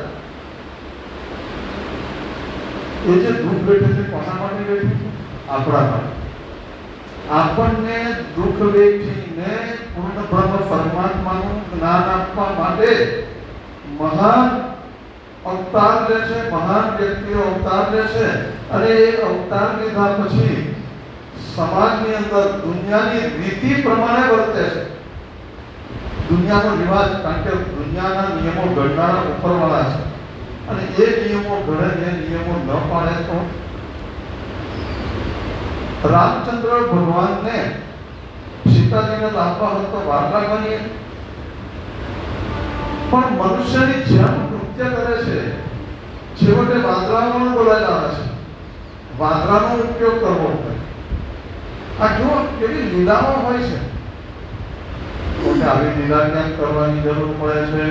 S1: એ જે દુઃખ બેઠું છે કોના માટે બેઠું છે? આપણા માટે. આપણને દુઃખ વેઠીને પૂર્ણ બ્રહ્મ પરમાત્માનું જ્ઞાન આપવા માટે મહાન અવતાર લે છે, મહાન વ્યક્તિઓ અવતાર લે છે. અને એ અવતાર લીધા પછી સમાજની અંદર દુનિયાની રીતિ પ્રમાણે વર્તે છે. દુનિયાનો રિવાજ, કારણ કે દુનિયાના નિયમો ઘડનારા ઉપરવાળા છે, અને એ નિયમો ઘડે, એ નિયમો ન પાડે તો. રામચંદ્ર ભગવાનને સીતાજીને લાવવા હતો વાર લાગવાની, પણ મનુષ્યની જેમ કૃત્ય કરે છે, છેવટે વાંદરાઓને બોલાયેલા આવે છે, વાંદરાનો ઉપયોગ કરવો પડે. આ જો કેવી લીલાઓ હોય છે, તો આવી લીલા કેમ કરવાની જરૂર પડે છે?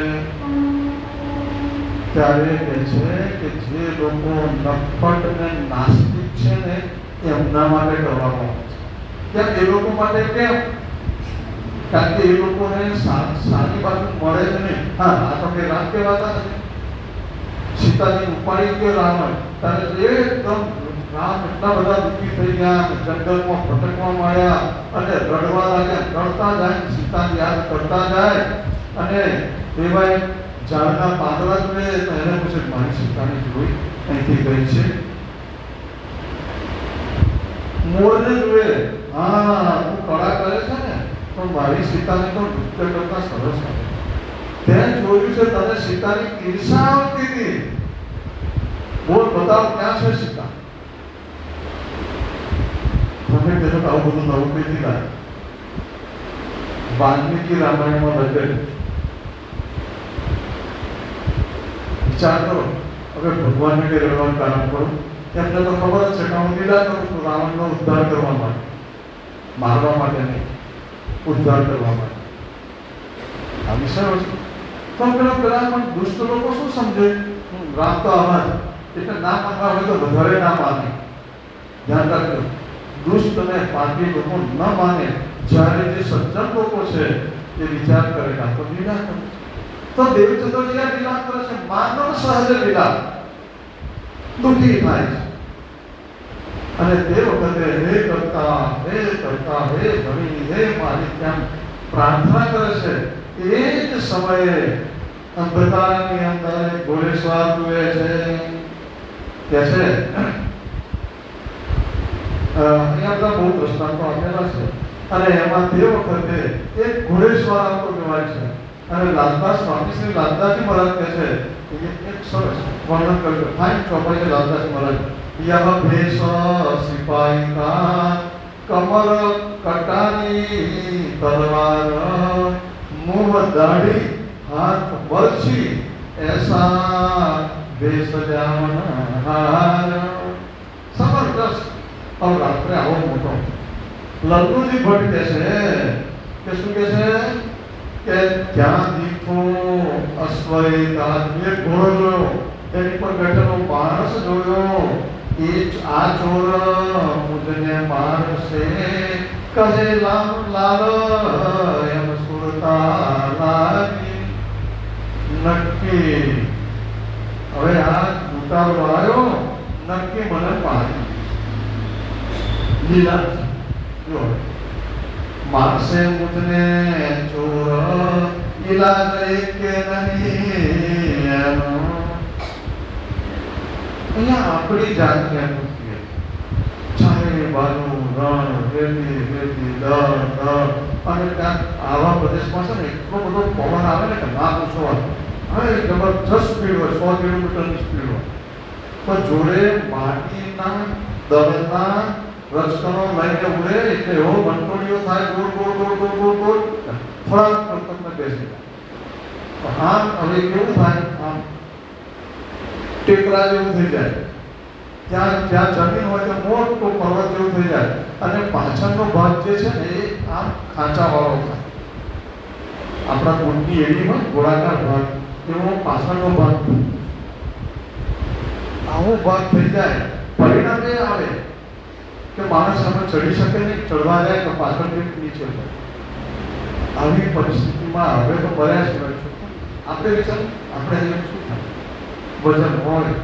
S1: ત્યારે કહે છે કે જે લોકો નફટ ને નાસ્તિક છે ને એમના માટે કરવામાં આવે છે. કેમ? એ લોકો માટે કેમ? કારણ કે એ લોકોને સારી બાજુ મળે જ નહીં. હા, આ તો કે રામ કહેવાતા નથી. સીતાજી ઉપાડી ગયો રાવણ, ત્યારે એકદમ રામ એટલા બધા દુઃખી થઈ ગયા, જંગલમાં ભટકવા માંડ્યા અને રડવા લાગ્યા. રડતા જાય, સીતાને યાદ કરતા જાય, અને એવા ઝાડના પાંદડા જોઈએ તો એને પૂછે, મારી સીતાને જોઈ અહીંથી ગઈ છે? મોરને જોઈએ, હા તું કળા કરે છે ને, પણ મારી સીતાને તો નૃત્ય કરતા સરસ લાગે. તે જોયું છે તને સીતાની ઈર્ષા આવતી હતી? બોલ, બતાવ ક્યાં છે સીતા? તમે કહો કે આવું બધું નવું કઈથી લાગે? વાલ્મીકી રામાયણમાં લખેલું. વિચાર કરો, હવે ભગવાનને કઈ રડવાનું કારણ કરો? એમને તો ખબર જ છે કે હું લીલા કરું છું રાવણનો ઉદ્ધાર કરવા માટે, મારવા માટે નહીં, ઉદ્ધાર કરવા માટે. આ વિષય છે. તો પેલા પણ દુષ્ટ લોકો શું સમજે? રામ તો આવા જ, એટલે ના માનવા હોય તો વધારે ના માને. ધ્યાન રાખજો, દુષ્ટ અને પાપી લોકો ન માને, જ્યારે જે સજ્જન લોકો છે એ વિચાર કરે કે આ તો લીલા કરે. તો દેવચંદ્રજી આ લીલા કરે છે, માનવ સહજ લીલા, દુઃખી થાય છે. અને તે વખતે હે કરતા, હે કરતા, હે ધણી, હે માલિક એમ પ્રાર્થના કરે છે. એ જ સમયે અંધકારની અંદર ઘોડેસવાર જુએ છે. કે છે અહીંયા બધા બહુ દ્રષ્ટાંતો આપેલા છે, અને એમાં તે વખતે એક ઘોડેસવાર આવતો કહેવાય છે. અને લાલદાસ, સ્વામી શ્રી લાલદાસજી મહારાજ કહે છે, એક સરસ વર્ણન કર્યું, ફાઇન ચોપાઈ છે લાલદાસજી મહારાજ. यह भेष सिपाही का कमर कटानी तलवार मुंह दाढ़ी हाथ बरछी ऐसा भेष जावनहार. जबरदस्त. और रात्रे आવો મોટો લલ્લુજી ભટ્ટ કે શું કે છે કે ત્યાં દીઠો અશ્વય આદમી ઘોડો જોયો, તેની પર બેઠેલો માણસ જોયો. આ ચોર મુજને મારશે, કહે લાલ લાલ એમ સુરતા લાગી. નક્કી હવે આ ઉતારો આવ્યો, નક્કી મને મારી લીલા. જો મારશે મુજને ચોર, ઇલાજ કે નહીં એનો. અહીંયા આપણી જાતને પૂછીએ, ચારે બાજુ રણ, રેતી રેતી, દળ દળ, અને ત્યાં આવા પ્રદેશમાં છે ને એટલો બધો પવન આવે ને કે ના પૂછો. હવે જબરજસ્ત સ્પીડ હોય, 100 કિલોમીટરની સ્પીડ હોય. તો જોડે માટીના દવેલના રચકણો લઈને ઉડે એટલે એવો વંટોળીઓ થાય, ગોળ ગોળ ગોળ ગોળ ગોળ ગોળ, થોડા તમને બેસી જાય. આમ હવે કેવું થાય, આમ ટેકરા જેવું થઈ જાય. ત્યાં જ્યાં જમીન હોય તો મોટો પર્વત જેવું થઈ જાય અને પાછળનો ભાગ જે છે ને એ આમ ખાંચાવાળો થાય. આપણા કુંડની એડી હોય ગોળાકાર ભાગ, એવો પાછળનો ભાગ આવો ભાગ થઈ જાય. પરિણામ એ આવે કે માણસ આમાં ચડી શકે નહીં, ચડવા જાય તો પાછળથી નીચે જાય. આવી પરિસ્થિતિમાં હવે તો બળ્યા સિવાય છું. આપણે વિચાર આપણે અહીંયા શું થાય, વજન હોય,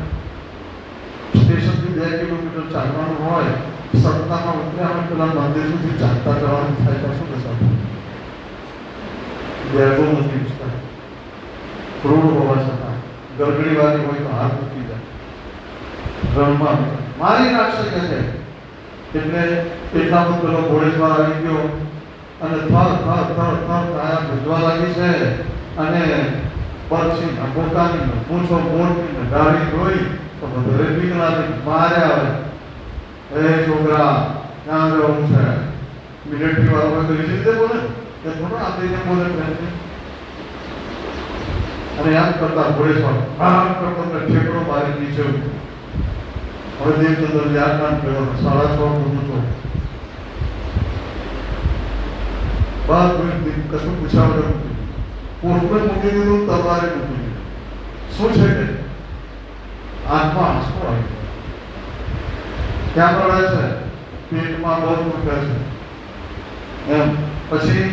S1: સ્ટેશનથી 2 કિલોમીટર ચાલવાનું હોય, સત્તામાં ઉતર્યા હોય, પેલા મંદિર સુધી ચાલતા જવાનું થાય તો શું થશે? બેગો નથી ઉચતા, ક્રૂડ હોવા છતાં ગરગડી વાળી હોય તો હાથ મૂકી જાય, રણમાં મારી નાખશે કે છે. એટલે એટલામાં પેલો ઘોડેસવાર આવી ગયો અને થર થર થર થર કાયા ભજવા લાગી છે અને પછી પોતાની પૂછો મોટની ગાડી જોઈ તો બધે બીક લાગી, માર્યા આવે. એ છોકરા ક્યાં જવું છે? મિલિટરી વાળો હોય તો એવી રીતે બોલે કે થોડો આપીને બોલે છે. અને એમ કરતા ઘોડેસવાર આમ કરતો ઠેકડો મારી નીચે. હવે દેવચંદ્ર વ્યાખ્યાન કર્યો, 6:30 ઊંચો બાદ કશું પૂછ્યા વગર પોટમાં મૂકી દીધું, તલવારે મૂકી દીધું. શું છે કે આંખમાં આંસુ આવી ગયા. ક્યાં પડે છે? પેટમાં બહુ દુખે છે એમ, પછી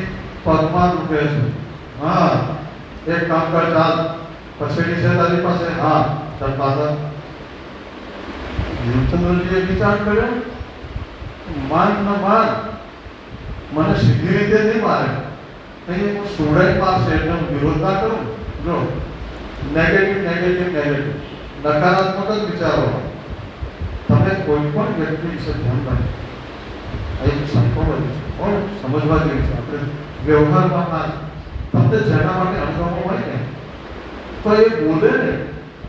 S1: પગમાં દુખે છે. હા, એક કામ કર, ચાલ પછેડી છે તારી પાસે, હા ચાલ પાછળ. દેવચંદ્રજીએ વિચાર કર્યો, માન ન માન, મને સીધી રીતે નહીં મારે, નહીં હું સોડાઈ મારશે એટલે હું વિરોધ ના કરું. જો નેગેટિવ નેગેટિવ નેગેટિવ નકારાત્મક જ વિચારો. તમે કોઈ પણ વ્યક્તિ વિશે ધ્યાન રાખો. એક સાયકોલોજી છે, પણ સમજવા જેવી છે. આપણે વ્યવહારમાં તમને જેના માટે અનુભવ હોય ને તો એ બોલે ને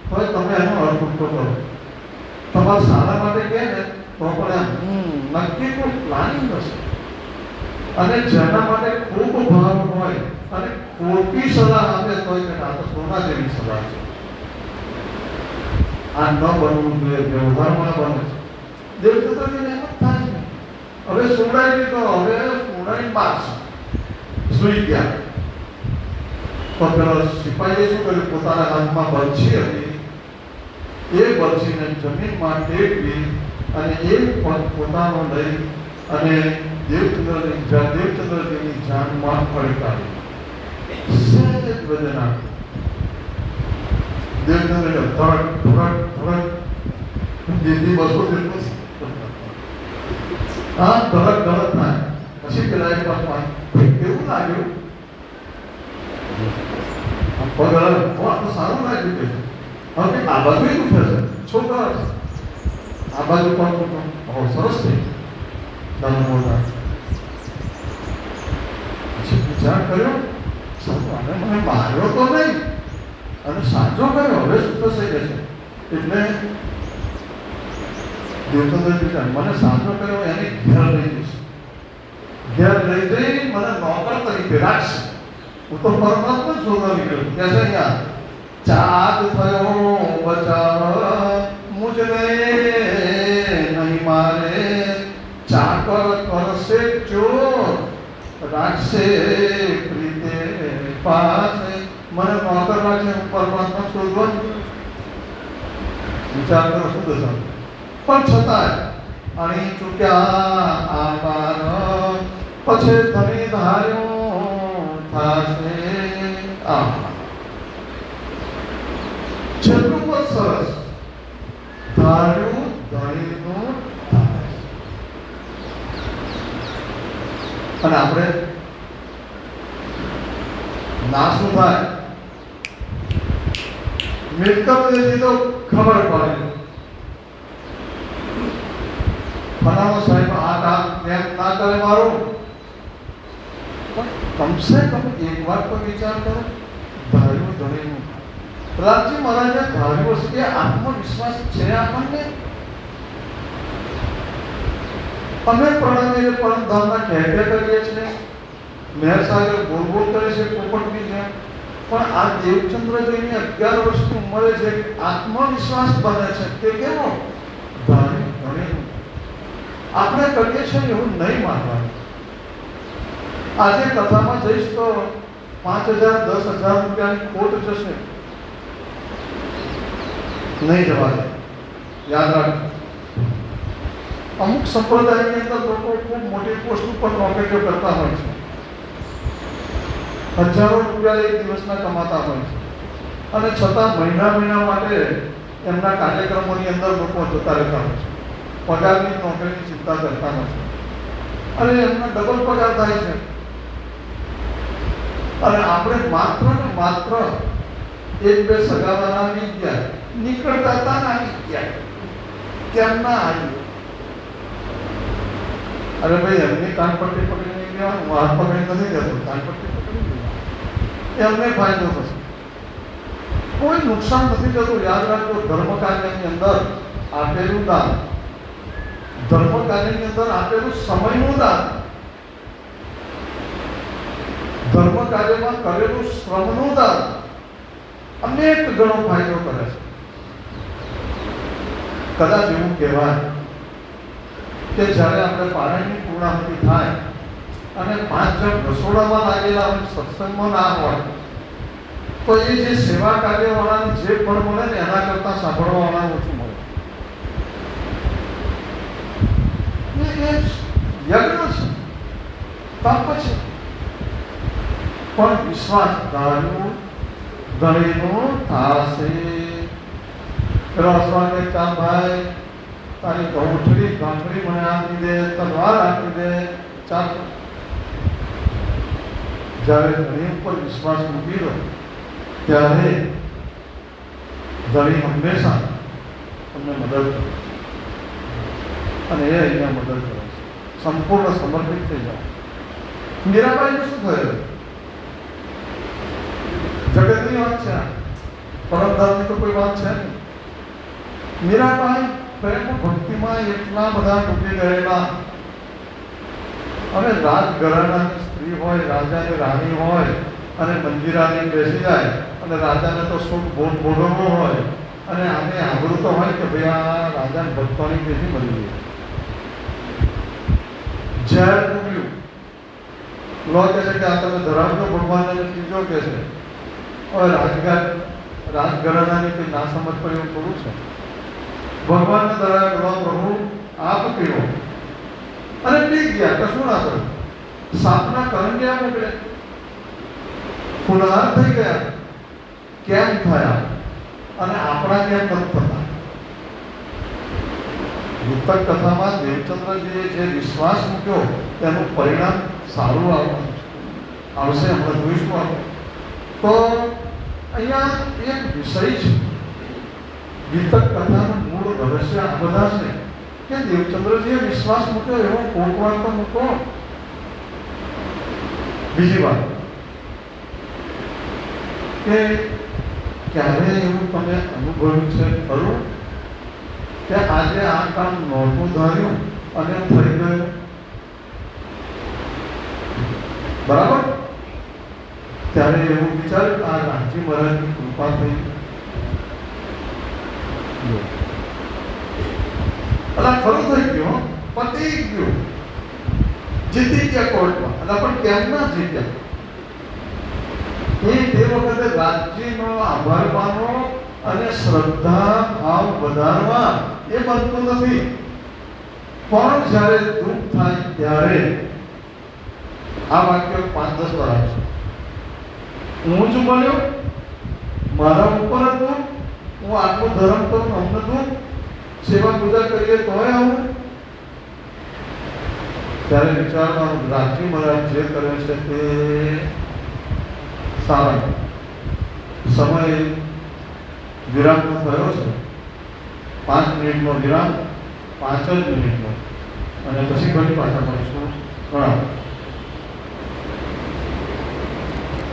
S1: તો તમે એનો અર્થ ઉઠતો કરો. તમારા સારા માટે કહે ને તો પણ નક્કી કોઈ પ્લાનિંગ હશે. અને જેના માટે ખૂબ ભાવ હોય અને ખોટી સલાહ આપે તો આ તો સોના જેવી સલાહ છે. આ ન બનવું જોઈએ, વ્યવહારમાં બને છે. દેવચંદ્રજીને એમ જ થાય છે. હવે સોડાઈ દીધો, હવે સોડાઈ મારશે, સુઈ ગયા. તો પેલા સિપાહીએ શું કર્યું, પોતાના હાથમાં બરછી હતી, એ બરછીને જમીનમાં ટેકવી અને એ પોતાનો લઈ અને દેવચંદ્રજીની જાનમાં પડકારી. સહેજ વજન આપ્યું. દેવચંદ્રજી ધડક ધડક ધડક દીદી બસો જેટલું હા ધડક ધડક થાય. પછી પેલા એક પાસમાં કેવું લાગ્યું, પગ આ તો સારું લાગ્યું કે હવે આ બાજુ દુખે છે, છોકરા છે આ બાજુ પણ બહુ સરસ થઈ તમે મોટા. પછી વિચાર કર્યો, અને મને માર્યો તો નહીં અને સાચો કર્યો, હવે શું થશે કે છે. એટલે દેવચંદ્રજી મને સાચો કર્યો એને ઘેર લઈ જઈશ, ઘેર લઈ જઈ મને નોકર તરીકે રાખશે. હું તો પરમાત્મા શોધવા નીકળ્યો કે છે અહીંયા ચાદ થયો બચાવ મુજને નહીં મારે, ચાકર કરશે ચોર રાખશે પ્રીતે પાસે. મને નોકર રાખશે, હું પરમાત્મા શોધવા વિચાર કરો શું દશા. પણ છતાંય અણી ચૂક્યા આભાર પછી ધણી ધાર્યું થશે. છેલ્લું પણ સરસ, ધાર્યું ધણીનું થાય. અને આપણે ના શું થાય, મિલકત દેખી તો ખબર પડે ફલાણો સાહેબ આ કામ કેમ ના કરે મારું. કમસે કમ એક વાર તો વિચાર કરો, ધાર્યું ધણીનું. પ્રહલાદજી મહારાજે ધાર્યું છે કે આત્મવિશ્વાસ છે આપણને. અમે પ્રણવીને પરમધામના કહેકે કરીએ છીએ, મહેરસાગર બોલ બોલ કરે છે પોપટની જેમ, પણ આ દેવચંદ્રજીની 11 વર્ષની ઉંમરે જે આત્મવિશ્વાસ બને છે તે કેવો ધણી આપણે કરીએ છીએ એવું નહીં માનવાનું. આજે કથામાં જઈશ તો 5,000 10,000 રૂપિયાની ખોટ જશે, નહીં જવા દે. યાદ રાખજો, અમુક સંપ્રદાયની અંદર લોકો ખૂબ મોટી પોસ્ટ ઉપર નોકરીઓ કરતા હોય છે, હજારો રૂપિયા એક દિવસના કમાતા હોય છે, અને છતાં મહિના માટે એમના કાર્યક્રમોની અંદર લોકો જતા રહેતા હોય છે, પગારની નોકરીની ચિંતા કરતા નથી, અને એમનો ડબલ પગાર થાય છે. અને આપણે માત્ર ને માત્ર એક બે સગાવાના આવી ગયા, નીકળતા હતા ને આવી ગયા, કેમ ના આવી? અરે ભાઈ, એમની કાનપટ્ટી પકડીને ગયા, હું હાથ પકડી નથી જતો, કાનપટ્ટી પકડી ગયા, એમને ફાયદો થશે, કોઈ નુકસાન નથી થતું. યાદ રાખજો, ધર્મ કાર્યની અંદર આપેલું દાન, ધર્મ કાર્યની અંદર આપેલું સમયનું દાન, ધર્મ કાર્યમાં કરેલું શ્રમનું દાન અનેક ગણો ફાયદો કરે છે. કદાચ એવું કહેવાય કે જ્યારે આપણે પારણની પૂર્ણાહુતિ થાય અને 5 જણ રસોડામાં લાગેલા હોય, સત્સંગમાં ના હોય, તો એ જે સેવા કાર્યવાળાને જે ફળ મળે ને એના કરતાં સાંભળવાવાળાને ઓછું મળે. એ યજ્ઞ છે, તપ છે. પણ વિશ્વાસ ધાર્યું ધણીનું થાશે. રસવા કે ચાલ ભાઈ, તારી ગૌઠડી ગાંઠડી મને આપી દે, તલવાર આપી દે, ચાલ. જ્યારે ધણી ઉપર વિશ્વાસ મૂકી દો ત્યારે ધણી હંમેશા તમને મદદ કરે, અને એ અહીંયા મદદ કરે છે. સંપૂર્ણ સમર્પિત થઈ જાઓ. મીરાબાઈને શું થયું? જગતની વાત છે, પરમધામની તો કોઈ વાત છે નહીં. મીરાબાઈ પ્રેમ ભક્તિમાં એટલા બધા ડૂબી ગયેલા, અને રાજઘરાનાની સ્ત્રી હોય, રાજાની રાણી હોય, અને મંદિરાની બેસી જાય, અને રાજાને તો સુખ ભોગવવો હોય, અને આને આબરૂ તો હોય કે ભાઈ આ રાજાને ભક્તોની તેથી મળી ગઈ. ઝેર ડૂબ્યું, લો કહે છે કે આ તમે ધરાવજો ભગવાનને, ત્રીજો કહે છે હવે રાજઘરાનાની કોઈ ના સમજ પડે એવું થોડું છે. ભગવાનને ધરાવે લો પ્રભુ આપ પીવો, અને પી ગયા, કશું ના થયું. સાપના કરંડિયા મોકલે, ફુલહાર થઈ ગયા, કેમ થયા? અને આપણા કેમ નથી થતા? વિતક કથામાં દેવચંદ્રજીએ જે વિશ્વાસ મૂક્યો તેનું પરિણામ સારું આવશે. હમણાં જોઈશું આપણે. તો અહીંયા એક વિષય છે, વિતક કથાનું મૂળ રહસ્ય આ બધા છે કે દેવચંદ્રજીએ વિશ્વાસ મૂક્યો એવો કોક વાર તો મૂકો. બીજી વાત કે ક્યારે એવું તમે અનુભવ્યું છે ખરું કે આજે આ કામ નહોતું ધાર્યું અને થઈ ગયું? બરાબર? ત્યારે એવું વિચાર્યું કે આ રામજી મહારાજની કૃપા થઈ. અલા ખરું થઈ ગયું, પતી ગયું, જીતી ગયા કોર્ટમાં. અલા પણ કેમ ના જીત્યા? એ તે વખતે રાજજીનો આભાર માનો અને શ્રદ્ધા ભાવ વધારવા એ બનતું નથી. પણ જ્યારે દુઃખ થાય ત્યારે આ વાક્ય 5-10 વાર આવશે. હું જ બન્યો, મારા ઉપર હતું, હું આટલું ધર્મ કરું, અમને દુઃખ, સેવા પૂજા કરીએ તોય આવું. ત્યારે વિચારવાનું, રાજજી મહારાજ જે કરે છે તે સારા. સમય વિરામનો થયો છે, 5 મિનિટનો વિરામ, 5 જ મિનિટનો, અને પછી ફરી પાછા મળીશું. ઘણા